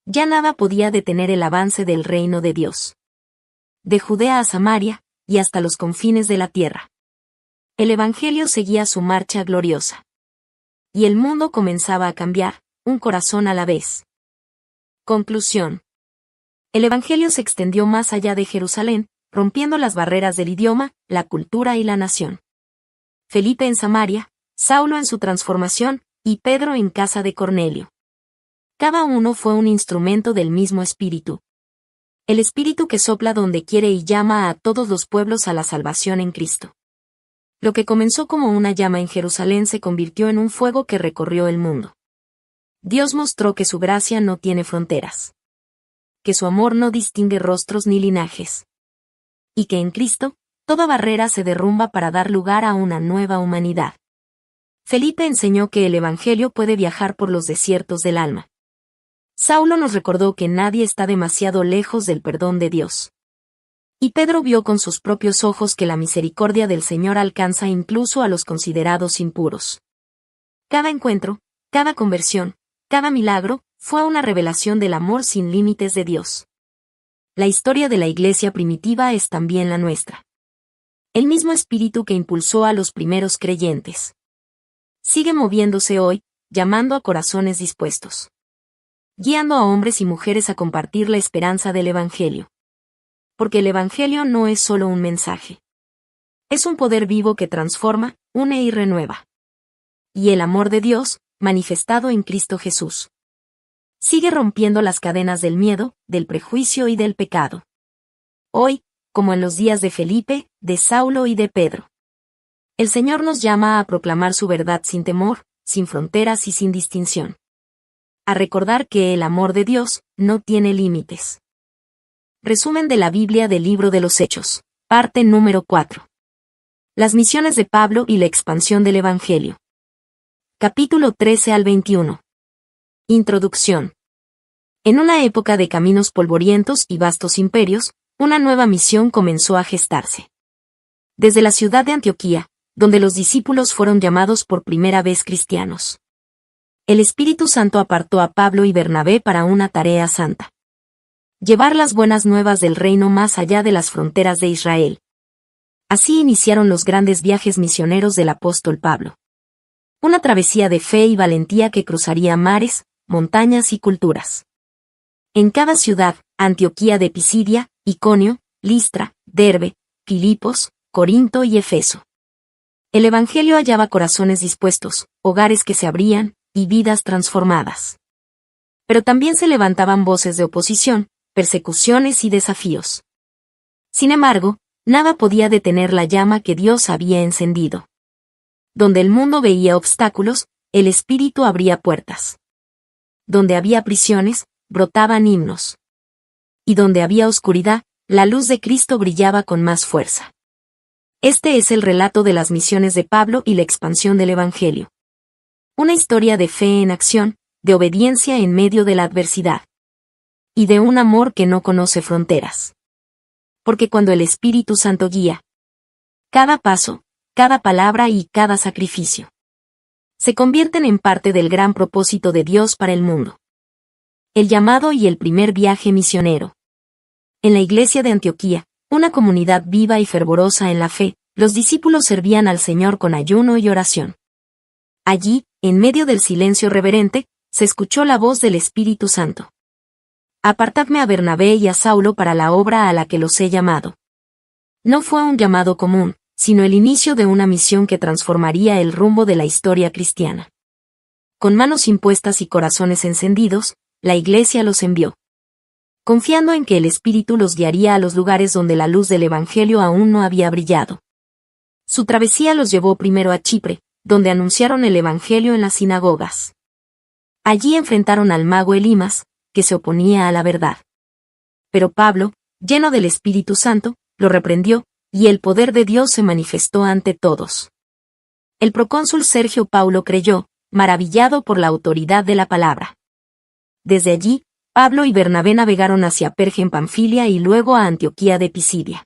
Ya nada podía detener el avance del reino de Dios. De Judea a Samaria, y hasta los confines de la tierra. El Evangelio seguía su marcha gloriosa. Y el mundo comenzaba a cambiar, un corazón a la vez. Conclusión. El Evangelio se extendió más allá de Jerusalén, rompiendo las barreras del idioma, la cultura y la nación. Felipe en Samaria, Saulo en su transformación, y Pedro en casa de Cornelio. Cada uno fue un instrumento del mismo Espíritu. El Espíritu que sopla donde quiere y llama a todos los pueblos a la salvación en Cristo. Lo que comenzó como una llama en Jerusalén se convirtió en un fuego que recorrió el mundo. Dios mostró que su gracia no tiene fronteras. Que su amor no distingue rostros ni linajes. Y que en Cristo, toda barrera se derrumba para dar lugar a una nueva humanidad. Felipe enseñó que el Evangelio puede viajar por los desiertos del alma. Saulo nos recordó que nadie está demasiado lejos del perdón de Dios. Y Pedro vio con sus propios ojos que la misericordia del Señor alcanza incluso a los considerados impuros. Cada encuentro, cada conversión, cada milagro, fue una revelación del amor sin límites de Dios. La historia de la iglesia primitiva es también la nuestra. El mismo espíritu que impulsó a los primeros creyentes sigue moviéndose hoy, llamando a corazones dispuestos. Guiando a hombres y mujeres a compartir la esperanza del Evangelio. Porque el Evangelio no es solo un mensaje. Es un poder vivo que transforma, une y renueva. Y el amor de Dios, manifestado en Cristo Jesús, sigue rompiendo las cadenas del miedo, del prejuicio y del pecado. Hoy, como en los días de Felipe, de Saulo y de Pedro, el Señor nos llama a proclamar su verdad sin temor, sin fronteras y sin distinción. A recordar que el amor de Dios no tiene límites. Resumen de la Biblia del Libro de los Hechos, parte número 4. Las misiones de Pablo y la expansión del Evangelio. Capítulo 13 al 21. Introducción. En una época de caminos polvorientos y vastos imperios, una nueva misión comenzó a gestarse. Desde la ciudad de Antioquía, donde los discípulos fueron llamados por primera vez cristianos. El Espíritu Santo apartó a Pablo y Bernabé para una tarea santa. Llevar las buenas nuevas del reino más allá de las fronteras de Israel. Así iniciaron los grandes viajes misioneros del apóstol Pablo. Una travesía de fe y valentía que cruzaría mares, montañas y culturas. En cada ciudad, Antioquía de Pisidia, Iconio, Listra, Derbe, Filipos, Corinto y Efeso. El Evangelio hallaba corazones dispuestos, hogares que se abrían, y vidas transformadas. Pero también se levantaban voces de oposición, persecuciones y desafíos. Sin embargo, nada podía detener la llama que Dios había encendido. Donde el mundo veía obstáculos, el Espíritu abría puertas. Donde había prisiones, brotaban himnos. Y donde había oscuridad, la luz de Cristo brillaba con más fuerza. Este es el relato de las misiones de Pablo y la expansión del Evangelio. Una historia de fe en acción, de obediencia en medio de la adversidad. Y de un amor que no conoce fronteras. Porque cuando el Espíritu Santo guía cada paso, cada palabra y cada sacrificio se convierten en parte del gran propósito de Dios para el mundo. El llamado y el primer viaje misionero. En la iglesia de Antioquía, una comunidad viva y fervorosa en la fe, los discípulos servían al Señor con ayuno y oración. Allí, en medio del silencio reverente, se escuchó la voz del Espíritu Santo. Apartadme a Bernabé y a Saulo para la obra a la que los he llamado. No fue un llamado común, sino el inicio de una misión que transformaría el rumbo de la historia cristiana. Con manos impuestas y corazones encendidos, la Iglesia los envió, confiando en que el Espíritu los guiaría a los lugares donde la luz del Evangelio aún no había brillado. Su travesía los llevó primero a Chipre, donde anunciaron el Evangelio en las sinagogas. Allí enfrentaron al mago Elimas, que se oponía a la verdad. Pero Pablo, lleno del Espíritu Santo, lo reprendió, y el poder de Dios se manifestó ante todos. El procónsul Sergio Paulo creyó, maravillado por la autoridad de la palabra. Desde allí, Pablo y Bernabé navegaron hacia Perge en Panfilia y luego a Antioquía de Pisidia.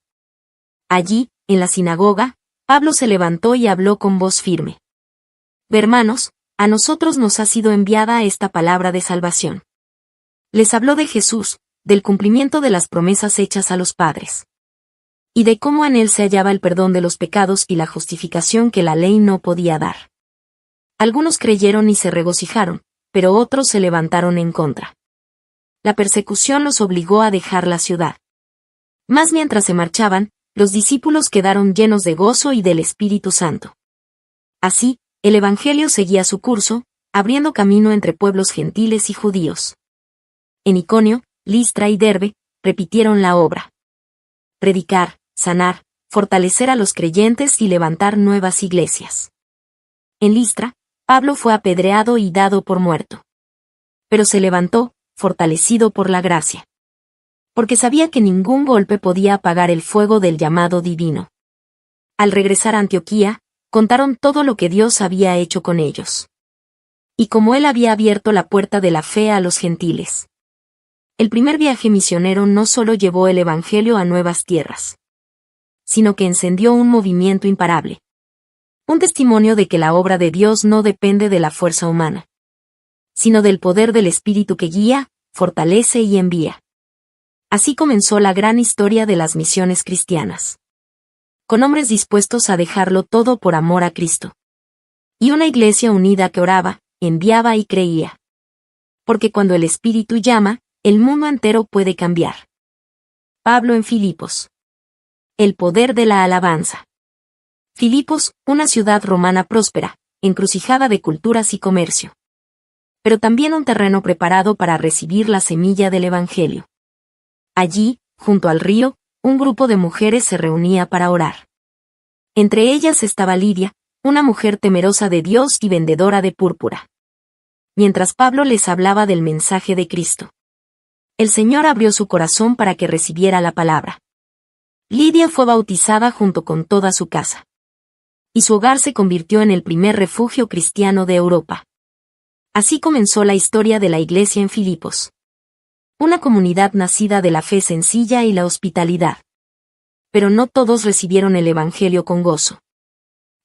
Allí, en la sinagoga, Pablo se levantó y habló con voz firme. Hermanos, a nosotros nos ha sido enviada esta palabra de salvación. Les habló de Jesús, del cumplimiento de las promesas hechas a los padres, y de cómo en él se hallaba el perdón de los pecados y la justificación que la ley no podía dar. Algunos creyeron y se regocijaron, pero otros se levantaron en contra. La persecución los obligó a dejar la ciudad. Mas mientras se marchaban, los discípulos quedaron llenos de gozo y del Espíritu Santo. Así, el Evangelio seguía su curso, abriendo camino entre pueblos gentiles y judíos. En Iconio, Listra y Derbe, repitieron la obra. Predicar, sanar, fortalecer a los creyentes y levantar nuevas iglesias. En Listra, Pablo fue apedreado y dado por muerto. Pero se levantó, fortalecido por la gracia. Porque sabía que ningún golpe podía apagar el fuego del llamado divino. Al regresar a Antioquía, contaron todo lo que Dios había hecho con ellos. Y cómo él había abierto la puerta de la fe a los gentiles. El primer viaje misionero no solo llevó el Evangelio a nuevas tierras, sino que encendió un movimiento imparable. Un testimonio de que la obra de Dios no depende de la fuerza humana, sino del poder del Espíritu que guía, fortalece y envía. Así comenzó la gran historia de las misiones cristianas. Con hombres dispuestos a dejarlo todo por amor a Cristo. Y una iglesia unida que oraba, enviaba y creía. Porque cuando el Espíritu llama, el mundo entero puede cambiar. Pablo en Filipos. El poder de la alabanza. Filipos, una ciudad romana próspera, encrucijada de culturas y comercio. Pero también un terreno preparado para recibir la semilla del Evangelio. Allí, junto al río, un grupo de mujeres se reunía para orar. Entre ellas estaba Lidia, una mujer temerosa de Dios y vendedora de púrpura. Mientras Pablo les hablaba del mensaje de Cristo, el Señor abrió su corazón para que recibiera la palabra. Lidia fue bautizada junto con toda su casa. Y su hogar se convirtió en el primer refugio cristiano de Europa. Así comenzó la historia de la iglesia en Filipos. Una comunidad nacida de la fe sencilla y la hospitalidad. Pero no todos recibieron el Evangelio con gozo.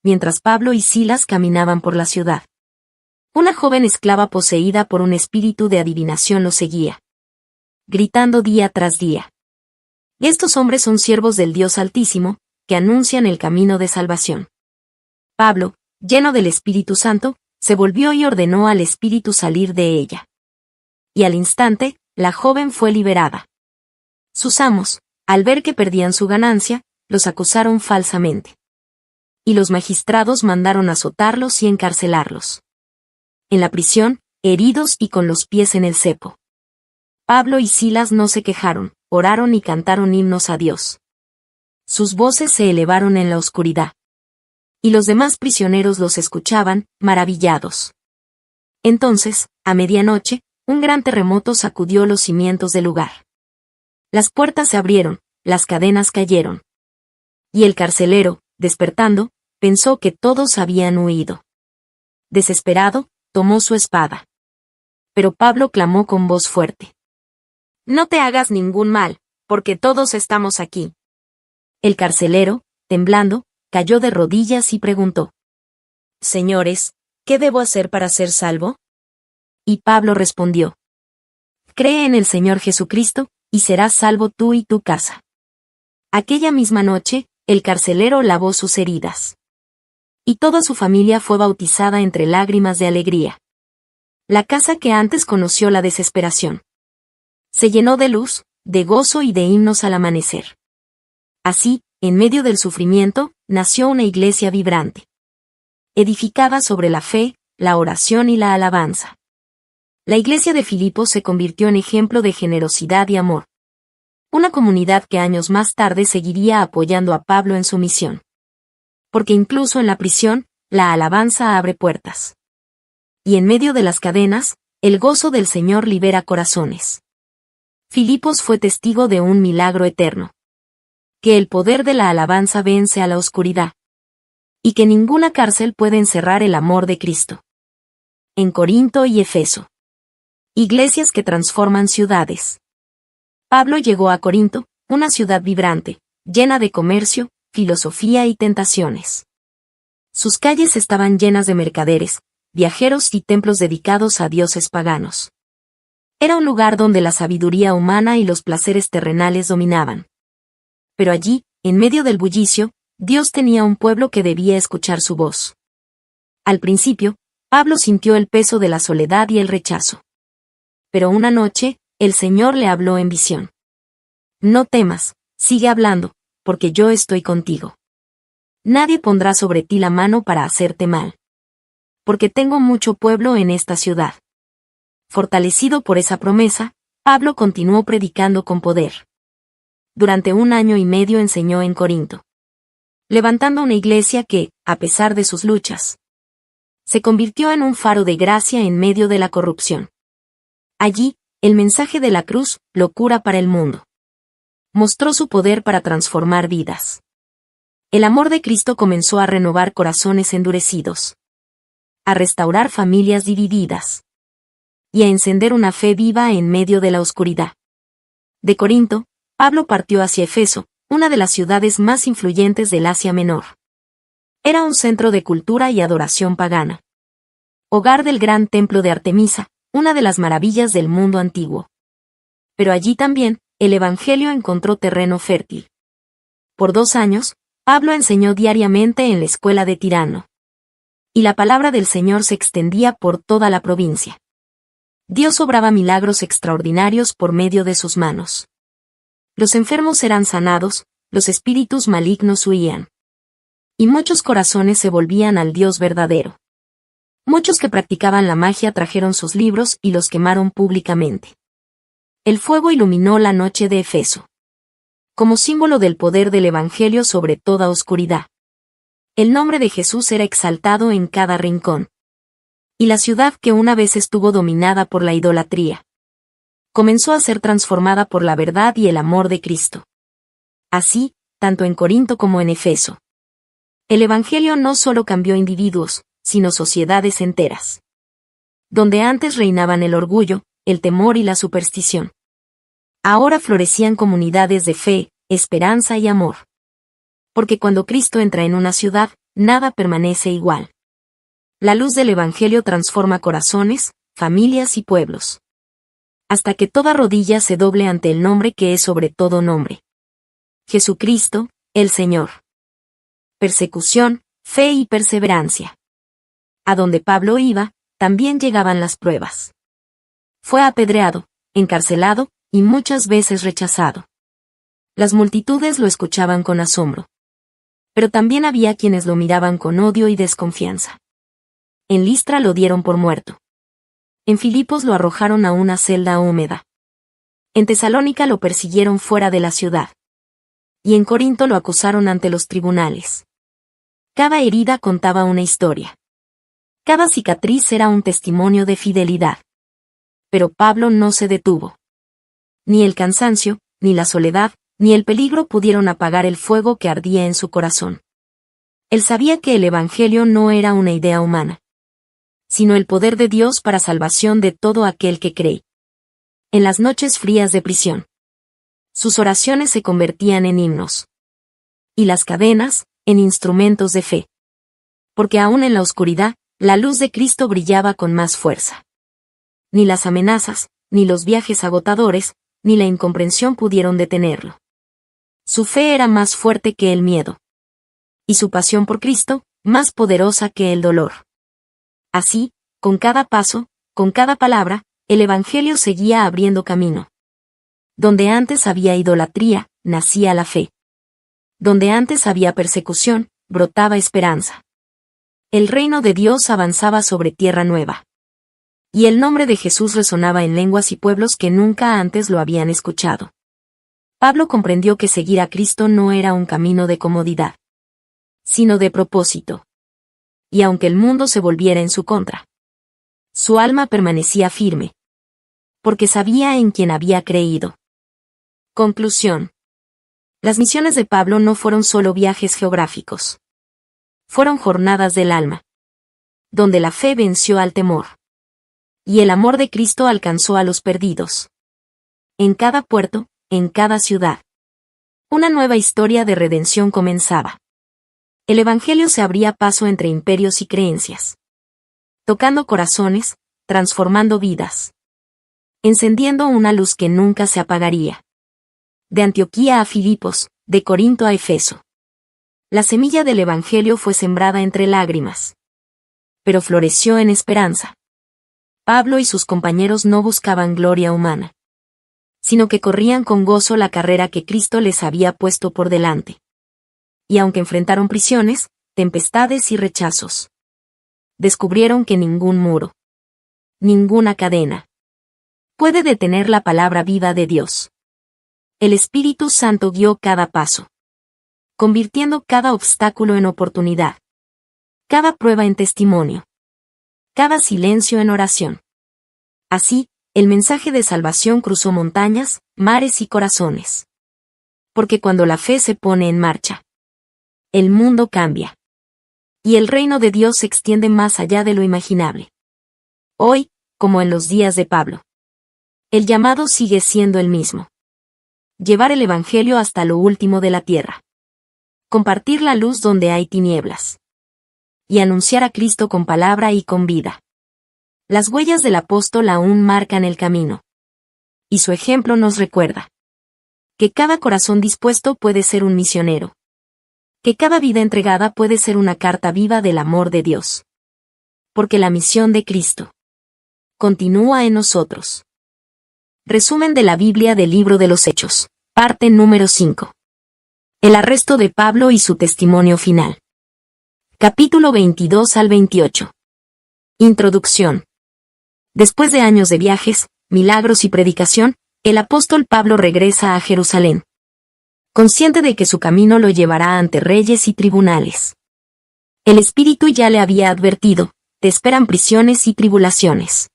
Mientras Pablo y Silas caminaban por la ciudad, una joven esclava poseída por un espíritu de adivinación los seguía, gritando día tras día. Estos hombres son siervos del Dios Altísimo, que anuncian el camino de salvación. Pablo, lleno del Espíritu Santo, se volvió y ordenó al espíritu salir de ella. Y al instante, la joven fue liberada. Sus amos, al ver que perdían su ganancia, los acusaron falsamente. Y los magistrados mandaron azotarlos y encarcelarlos. En la prisión, heridos y con los pies en el cepo. Pablo y Silas no se quejaron, oraron y cantaron himnos a Dios. Sus voces se elevaron en la oscuridad. Y los demás prisioneros los escuchaban, maravillados. Entonces, a medianoche, un gran terremoto sacudió los cimientos del lugar. Las puertas se abrieron, las cadenas cayeron. Y el carcelero, despertando, pensó que todos habían huido. Desesperado, tomó su espada. Pero Pablo clamó con voz fuerte. No te hagas ningún mal, porque todos estamos aquí. El carcelero, temblando, cayó de rodillas y preguntó: Señores, ¿qué debo hacer para ser salvo? Y Pablo respondió: Cree en el Señor Jesucristo, y serás salvo tú y tu casa. Aquella misma noche, el carcelero lavó sus heridas. Y toda su familia fue bautizada entre lágrimas de alegría. La casa que antes conoció la desesperación se llenó de luz, de gozo y de himnos al amanecer. Así, en medio del sufrimiento, nació una iglesia vibrante, edificada sobre la fe, la oración y la alabanza. La iglesia de Filipos se convirtió en ejemplo de generosidad y amor. Una comunidad que años más tarde seguiría apoyando a Pablo en su misión. Porque incluso en la prisión, la alabanza abre puertas. Y en medio de las cadenas, el gozo del Señor libera corazones. Filipos fue testigo de un milagro eterno. Que el poder de la alabanza vence a la oscuridad. Y que ninguna cárcel puede encerrar el amor de Cristo. En Corinto y Efeso. Iglesias que transforman ciudades. Pablo llegó a Corinto, una ciudad vibrante, llena de comercio, filosofía y tentaciones. Sus calles estaban llenas de mercaderes, viajeros y templos dedicados a dioses paganos. Era un lugar donde la sabiduría humana y los placeres terrenales dominaban. Pero allí, en medio del bullicio, Dios tenía un pueblo que debía escuchar su voz. Al principio, Pablo sintió el peso de la soledad y el rechazo. Pero una noche, el Señor le habló en visión. No temas, sigue hablando, porque yo estoy contigo. Nadie pondrá sobre ti la mano para hacerte mal. Porque tengo mucho pueblo en esta ciudad. Fortalecido por esa promesa, Pablo continuó predicando con poder. Durante 1 año y medio enseñó en Corinto, levantando una iglesia que, a pesar de sus luchas, se convirtió en un faro de gracia en medio de la corrupción. Allí, el mensaje de la cruz, locura para el mundo, mostró su poder para transformar vidas. El amor de Cristo comenzó a renovar corazones endurecidos, a restaurar familias divididas y a encender una fe viva en medio de la oscuridad. De Corinto, Pablo partió hacia Efeso, una de las ciudades más influyentes del Asia Menor. Era un centro de cultura y adoración pagana. Hogar del gran templo de Artemisa, una de las maravillas del mundo antiguo. Pero allí también, el Evangelio encontró terreno fértil. Por 2 años, Pablo enseñó diariamente en la escuela de Tirano. Y la palabra del Señor se extendía por toda la provincia. Dios obraba milagros extraordinarios por medio de sus manos. Los enfermos eran sanados, los espíritus malignos huían. Y muchos corazones se volvían al Dios verdadero. Muchos que practicaban la magia trajeron sus libros y los quemaron públicamente. El fuego iluminó la noche de Efeso. Como símbolo del poder del Evangelio sobre toda oscuridad. El nombre de Jesús era exaltado en cada rincón. Y la ciudad que una vez estuvo dominada por la idolatría, comenzó a ser transformada por la verdad y el amor de Cristo. Así, tanto en Corinto como en Efeso, el Evangelio no solo cambió individuos, sino sociedades enteras. Donde antes reinaban el orgullo, el temor y la superstición, ahora florecían comunidades de fe, esperanza y amor. Porque cuando Cristo entra en una ciudad, nada permanece igual. La luz del Evangelio transforma corazones, familias y pueblos. Hasta que toda rodilla se doble ante el nombre que es sobre todo nombre. Jesucristo, el Señor. Persecución, fe y perseverancia. A donde Pablo iba, también llegaban las pruebas. Fue apedreado, encarcelado, y muchas veces rechazado. Las multitudes lo escuchaban con asombro. Pero también había quienes lo miraban con odio y desconfianza. En Listra lo dieron por muerto. En Filipos lo arrojaron a una celda húmeda. En Tesalónica lo persiguieron fuera de la ciudad. Y en Corinto lo acusaron ante los tribunales. Cada herida contaba una historia. Cada cicatriz era un testimonio de fidelidad. Pero Pablo no se detuvo. Ni el cansancio, ni la soledad, ni el peligro pudieron apagar el fuego que ardía en su corazón. Él sabía que el Evangelio no era una idea humana, sino el poder de Dios para salvación de todo aquel que cree. En las noches frías de prisión, sus oraciones se convertían en himnos. Y las cadenas, en instrumentos de fe. Porque aún en la oscuridad, la luz de Cristo brillaba con más fuerza. Ni las amenazas, ni los viajes agotadores, ni la incomprensión pudieron detenerlo. Su fe era más fuerte que el miedo. Y su pasión por Cristo, más poderosa que el dolor. Así, con cada paso, con cada palabra, el Evangelio seguía abriendo camino. Donde antes había idolatría, nacía la fe. Donde antes había persecución, brotaba esperanza. El reino de Dios avanzaba sobre tierra nueva. Y el nombre de Jesús resonaba en lenguas y pueblos que nunca antes lo habían escuchado. Pablo comprendió que seguir a Cristo no era un camino de comodidad, sino de propósito. Y aunque el mundo se volviera en su contra, su alma permanecía firme, porque sabía en quien había creído. Conclusión. Las misiones de Pablo no fueron solo viajes geográficos. Fueron jornadas del alma, donde la fe venció al temor. Y el amor de Cristo alcanzó a los perdidos. En cada puerto, en cada ciudad, una nueva historia de redención comenzaba. El Evangelio se abría paso entre imperios y creencias, tocando corazones, transformando vidas, encendiendo una luz que nunca se apagaría. De Antioquía a Filipos, de Corinto a Efeso. La semilla del Evangelio fue sembrada entre lágrimas, pero floreció en esperanza. Pablo y sus compañeros no buscaban gloria humana, sino que corrían con gozo la carrera que Cristo les había puesto por delante. Y aunque enfrentaron prisiones, tempestades y rechazos, descubrieron que ningún muro, ninguna cadena, puede detener la palabra viva de Dios. El Espíritu Santo guió cada paso, convirtiendo cada obstáculo en oportunidad, cada prueba en testimonio, cada silencio en oración. Así, el mensaje de salvación cruzó montañas, mares y corazones. Porque cuando la fe se pone en marcha, el mundo cambia. Y el reino de Dios se extiende más allá de lo imaginable. Hoy, como en los días de Pablo, el llamado sigue siendo el mismo. Llevar el Evangelio hasta lo último de la tierra. Compartir la luz donde hay tinieblas. Y anunciar a Cristo con palabra y con vida. Las huellas del apóstol aún marcan el camino. Y su ejemplo nos recuerda que cada corazón dispuesto puede ser un misionero. Que cada vida entregada puede ser una carta viva del amor de Dios. Porque la misión de Cristo continúa en nosotros. Resumen de la Biblia del Libro de los Hechos. Parte número 5. El arresto de Pablo y su testimonio final. Capítulo 22 al 28. Introducción. Después de años de viajes, milagros y predicación, el apóstol Pablo regresa a Jerusalén, consciente de que su camino lo llevará ante reyes y tribunales. El Espíritu ya le había advertido, te esperan prisiones y tribulaciones.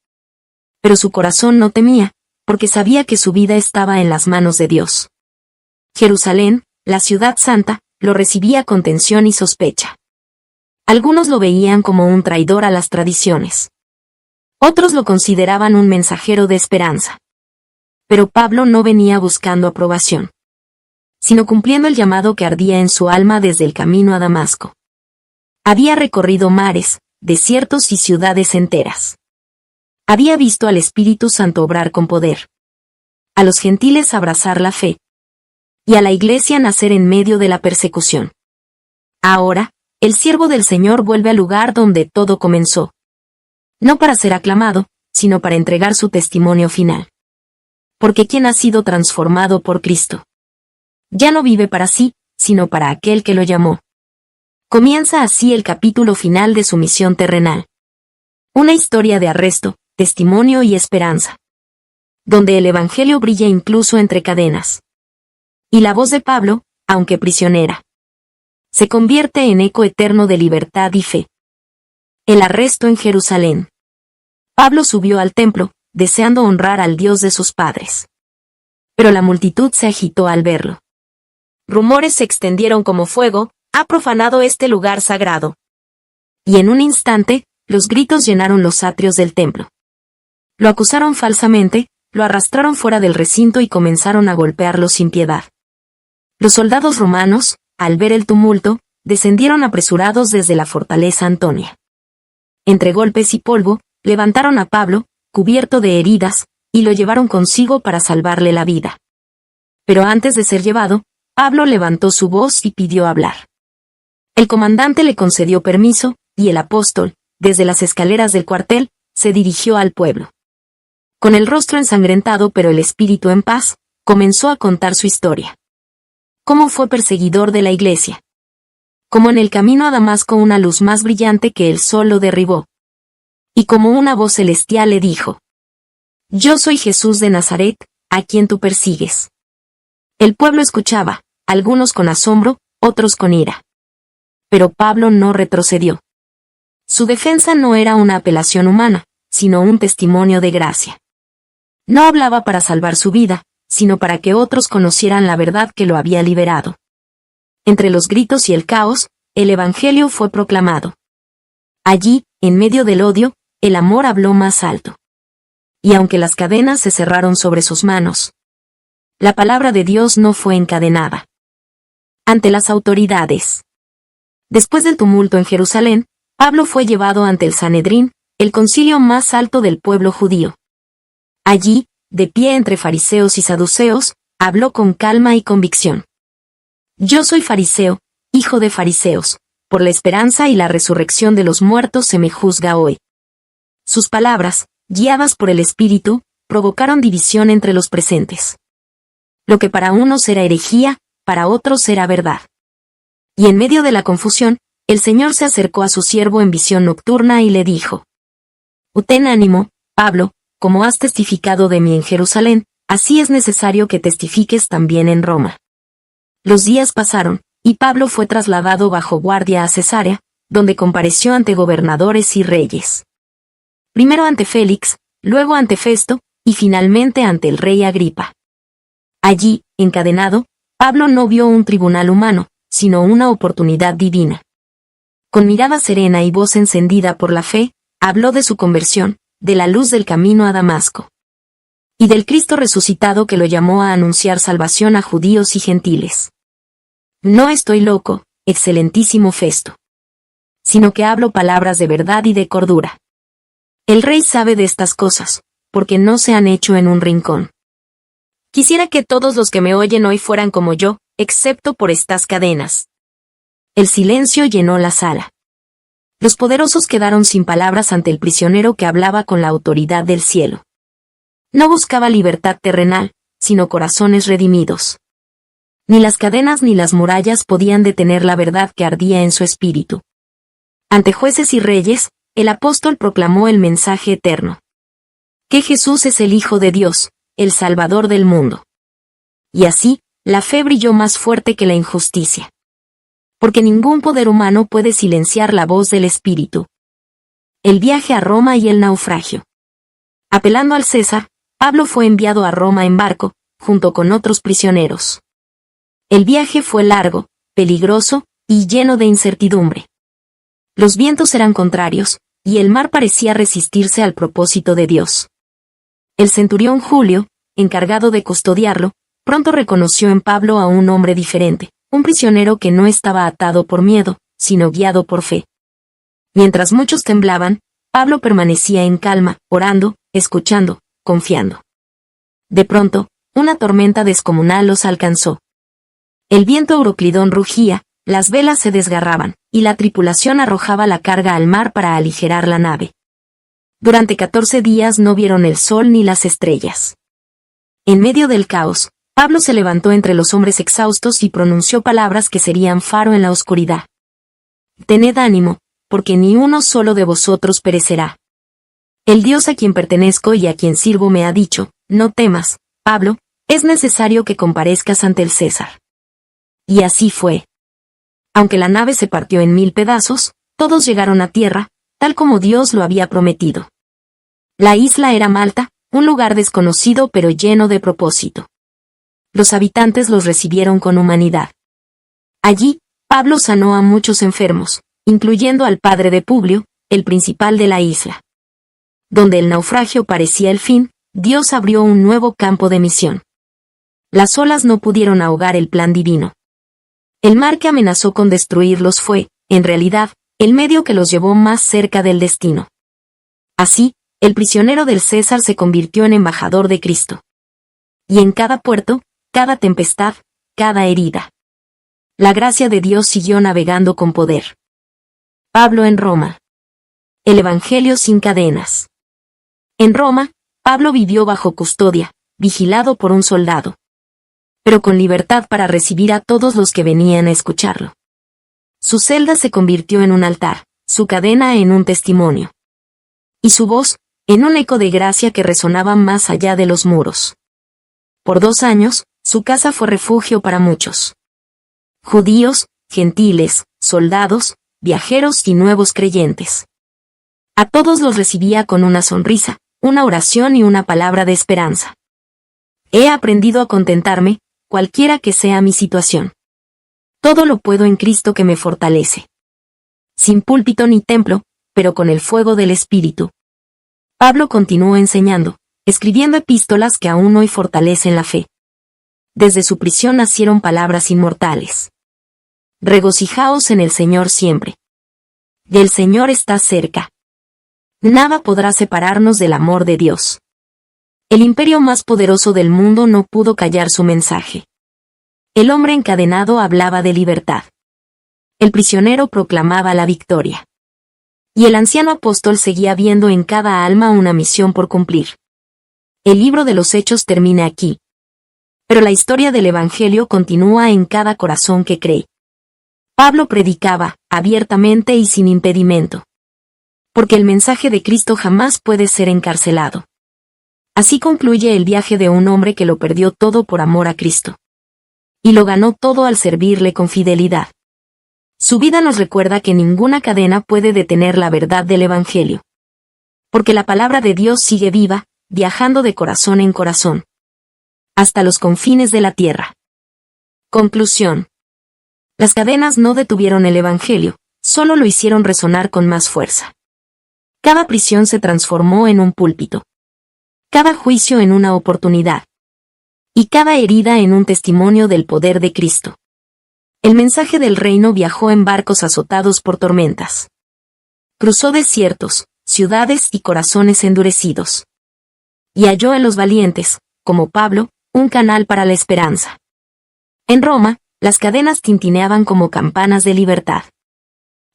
Pero su corazón no temía, porque sabía que su vida estaba en las manos de Dios. Jerusalén, la ciudad santa, lo recibía con tensión y sospecha. Algunos lo veían como un traidor a las tradiciones. Otros lo consideraban un mensajero de esperanza. Pero Pablo no venía buscando aprobación, sino cumpliendo el llamado que ardía en su alma desde el camino a Damasco. Había recorrido mares, desiertos y ciudades enteras. Había visto al Espíritu Santo obrar con poder, a los gentiles abrazar la fe, y a la Iglesia nacer en medio de la persecución. Ahora, el siervo del Señor vuelve al lugar donde todo comenzó. No para ser aclamado, sino para entregar su testimonio final. Porque quien ha sido transformado por Cristo, ya no vive para sí, sino para aquel que lo llamó. Comienza así el capítulo final de su misión terrenal. Una historia de arresto, testimonio y esperanza, donde el Evangelio brilla incluso entre cadenas. Y la voz de Pablo, aunque prisionera, se convierte en eco eterno de libertad y fe. El arresto en Jerusalén. Pablo subió al templo, deseando honrar al Dios de sus padres. Pero la multitud se agitó al verlo. Rumores se extendieron como fuego, ha profanado este lugar sagrado. Y en un instante, los gritos llenaron los atrios del templo. Lo acusaron falsamente, lo arrastraron fuera del recinto y comenzaron a golpearlo sin piedad. Los soldados romanos, al ver el tumulto, descendieron apresurados desde la fortaleza Antonia. Entre golpes y polvo, levantaron a Pablo, cubierto de heridas, y lo llevaron consigo para salvarle la vida. Pero antes de ser llevado, Pablo levantó su voz y pidió hablar. El comandante le concedió permiso, y el apóstol, desde las escaleras del cuartel, se dirigió al pueblo. Con el rostro ensangrentado pero el espíritu en paz, comenzó a contar su historia. Cómo fue perseguidor de la iglesia. Como en el camino a Damasco una luz más brillante que el sol lo derribó. Y como una voz celestial le dijo: Yo soy Jesús de Nazaret, a quien tú persigues. El pueblo escuchaba, algunos con asombro, otros con ira. Pero Pablo no retrocedió. Su defensa no era una apelación humana, sino un testimonio de gracia. No hablaba para salvar su vida, sino para que otros conocieran la verdad que lo había liberado. Entre los gritos y el caos, el evangelio fue proclamado. Allí, en medio del odio, el amor habló más alto. Y aunque las cadenas se cerraron sobre sus manos, la palabra de Dios no fue encadenada. Ante las autoridades. Después del tumulto en Jerusalén, Pablo fue llevado ante el Sanedrín, el concilio más alto del pueblo judío. Allí, de pie entre fariseos y saduceos, habló con calma y convicción. Yo soy fariseo, hijo de fariseos, por la esperanza y la resurrección de los muertos se me juzga hoy. Sus palabras, guiadas por el Espíritu, provocaron división entre los presentes. Lo que para unos era herejía, para otros era verdad. Y en medio de la confusión, el Señor se acercó a su siervo en visión nocturna y le dijo: Ten ánimo, Pablo, como has testificado de mí en Jerusalén, así es necesario que testifiques también en Roma. Los días pasaron, y Pablo fue trasladado bajo guardia a Cesarea, donde compareció ante gobernadores y reyes. Primero ante Félix, luego ante Festo, y finalmente ante el rey Agripa. Allí, encadenado, Pablo no vio un tribunal humano, sino una oportunidad divina. Con mirada serena y voz encendida por la fe, habló de su conversión, de la luz del camino a Damasco. Y del Cristo resucitado que lo llamó a anunciar salvación a judíos y gentiles. No estoy loco, excelentísimo Festo. Sino que hablo palabras de verdad y de cordura. El rey sabe de estas cosas, porque no se han hecho en un rincón. Quisiera que todos los que me oyen hoy fueran como yo, excepto por estas cadenas. El silencio llenó la sala. Los poderosos quedaron sin palabras ante el prisionero que hablaba con la autoridad del cielo. No buscaba libertad terrenal, sino corazones redimidos. Ni las cadenas ni las murallas podían detener la verdad que ardía en su espíritu. Ante jueces y reyes, el apóstol proclamó el mensaje eterno. Que Jesús es el Hijo de Dios, el Salvador del mundo. Y así, la fe brilló más fuerte que la injusticia. Porque ningún poder humano puede silenciar la voz del Espíritu. El viaje a Roma y el naufragio. Apelando al César, Pablo fue enviado a Roma en barco, junto con otros prisioneros. El viaje fue largo, peligroso, y lleno de incertidumbre. Los vientos eran contrarios, y el mar parecía resistirse al propósito de Dios. El centurión Julio, encargado de custodiarlo, pronto reconoció en Pablo a un hombre diferente, un prisionero que no estaba atado por miedo, sino guiado por fe. Mientras muchos temblaban, Pablo permanecía en calma, orando, escuchando, confiando. De pronto, una tormenta descomunal los alcanzó. El viento euroclidón rugía, las velas se desgarraban, y la tripulación arrojaba la carga al mar para aligerar la nave. Durante 14 días no vieron el sol ni las estrellas. En medio del caos, Pablo se levantó entre los hombres exhaustos y pronunció palabras que serían faro en la oscuridad. Tened ánimo, porque ni uno solo de vosotros perecerá. El Dios a quien pertenezco y a quien sirvo me ha dicho: no temas, Pablo, es necesario que comparezcas ante el César. Y así fue. Aunque la nave se partió en 1000 pedazos, todos llegaron a tierra, tal como Dios lo había prometido. La isla era Malta, un lugar desconocido pero lleno de propósito. Los habitantes los recibieron con humanidad. Allí, Pablo sanó a muchos enfermos, incluyendo al padre de Publio, el principal de la isla. Donde el naufragio parecía el fin, Dios abrió un nuevo campo de misión. Las olas no pudieron ahogar el plan divino. El mar que amenazó con destruirlos fue, en realidad, el medio que los llevó más cerca del destino. Así, el prisionero del César se convirtió en embajador de Cristo. Y en cada puerto, cada tempestad, cada herida, la gracia de Dios siguió navegando con poder. Pablo en Roma. El Evangelio sin cadenas. En Roma, Pablo vivió bajo custodia, vigilado por un soldado, pero con libertad para recibir a todos los que venían a escucharlo. Su celda se convirtió en un altar, su cadena en un testimonio, y su voz, en un eco de gracia que resonaba más allá de los muros. Por 2 años, su casa fue refugio para muchos. Judíos, gentiles, soldados, viajeros y nuevos creyentes. A todos los recibía con una sonrisa, una oración y una palabra de esperanza. He aprendido a contentarme, cualquiera que sea mi situación. Todo lo puedo en Cristo que me fortalece. Sin púlpito ni templo, pero con el fuego del Espíritu. Pablo continuó enseñando, escribiendo epístolas que aún hoy fortalecen la fe. Desde su prisión nacieron palabras inmortales. Regocijaos en el Señor siempre. El Señor está cerca. Nada podrá separarnos del amor de Dios. El imperio más poderoso del mundo no pudo callar su mensaje. El hombre encadenado hablaba de libertad. El prisionero proclamaba la victoria. Y el anciano apóstol seguía viendo en cada alma una misión por cumplir. El libro de los Hechos termina aquí. Pero la historia del Evangelio continúa en cada corazón que cree. Pablo predicaba, abiertamente y sin impedimento. Porque el mensaje de Cristo jamás puede ser encarcelado. Así concluye el viaje de un hombre que lo perdió todo por amor a Cristo. Y lo ganó todo al servirle con fidelidad. Su vida nos recuerda que ninguna cadena puede detener la verdad del Evangelio. Porque la palabra de Dios sigue viva, viajando de corazón en corazón. Hasta los confines de la tierra. Conclusión. Las cadenas no detuvieron el Evangelio, solo lo hicieron resonar con más fuerza. Cada prisión se transformó en un púlpito. Cada juicio en una oportunidad. Y cada herida en un testimonio del poder de Cristo. El mensaje del reino viajó en barcos azotados por tormentas. Cruzó desiertos, ciudades y corazones endurecidos. Y halló en los valientes, como Pablo, un canal para la esperanza. En Roma, las cadenas tintineaban como campanas de libertad.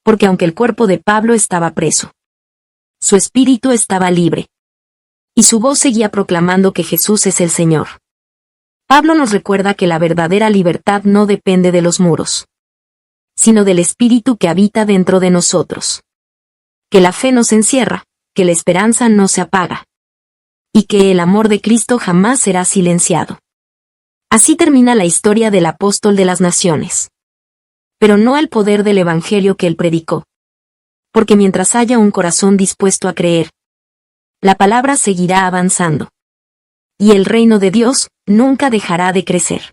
Porque aunque el cuerpo de Pablo estaba preso, su espíritu estaba libre. Y su voz seguía proclamando que Jesús es el Señor. Pablo nos recuerda que la verdadera libertad no depende de los muros, sino del espíritu que habita dentro de nosotros. Que la fe nos encierra, que la esperanza no se apaga. Y que el amor de Cristo jamás será silenciado. Así termina la historia del apóstol de las naciones. Pero no el poder del Evangelio que él predicó. Porque mientras haya un corazón dispuesto a creer, la palabra seguirá avanzando. Y el reino de Dios nunca dejará de crecer.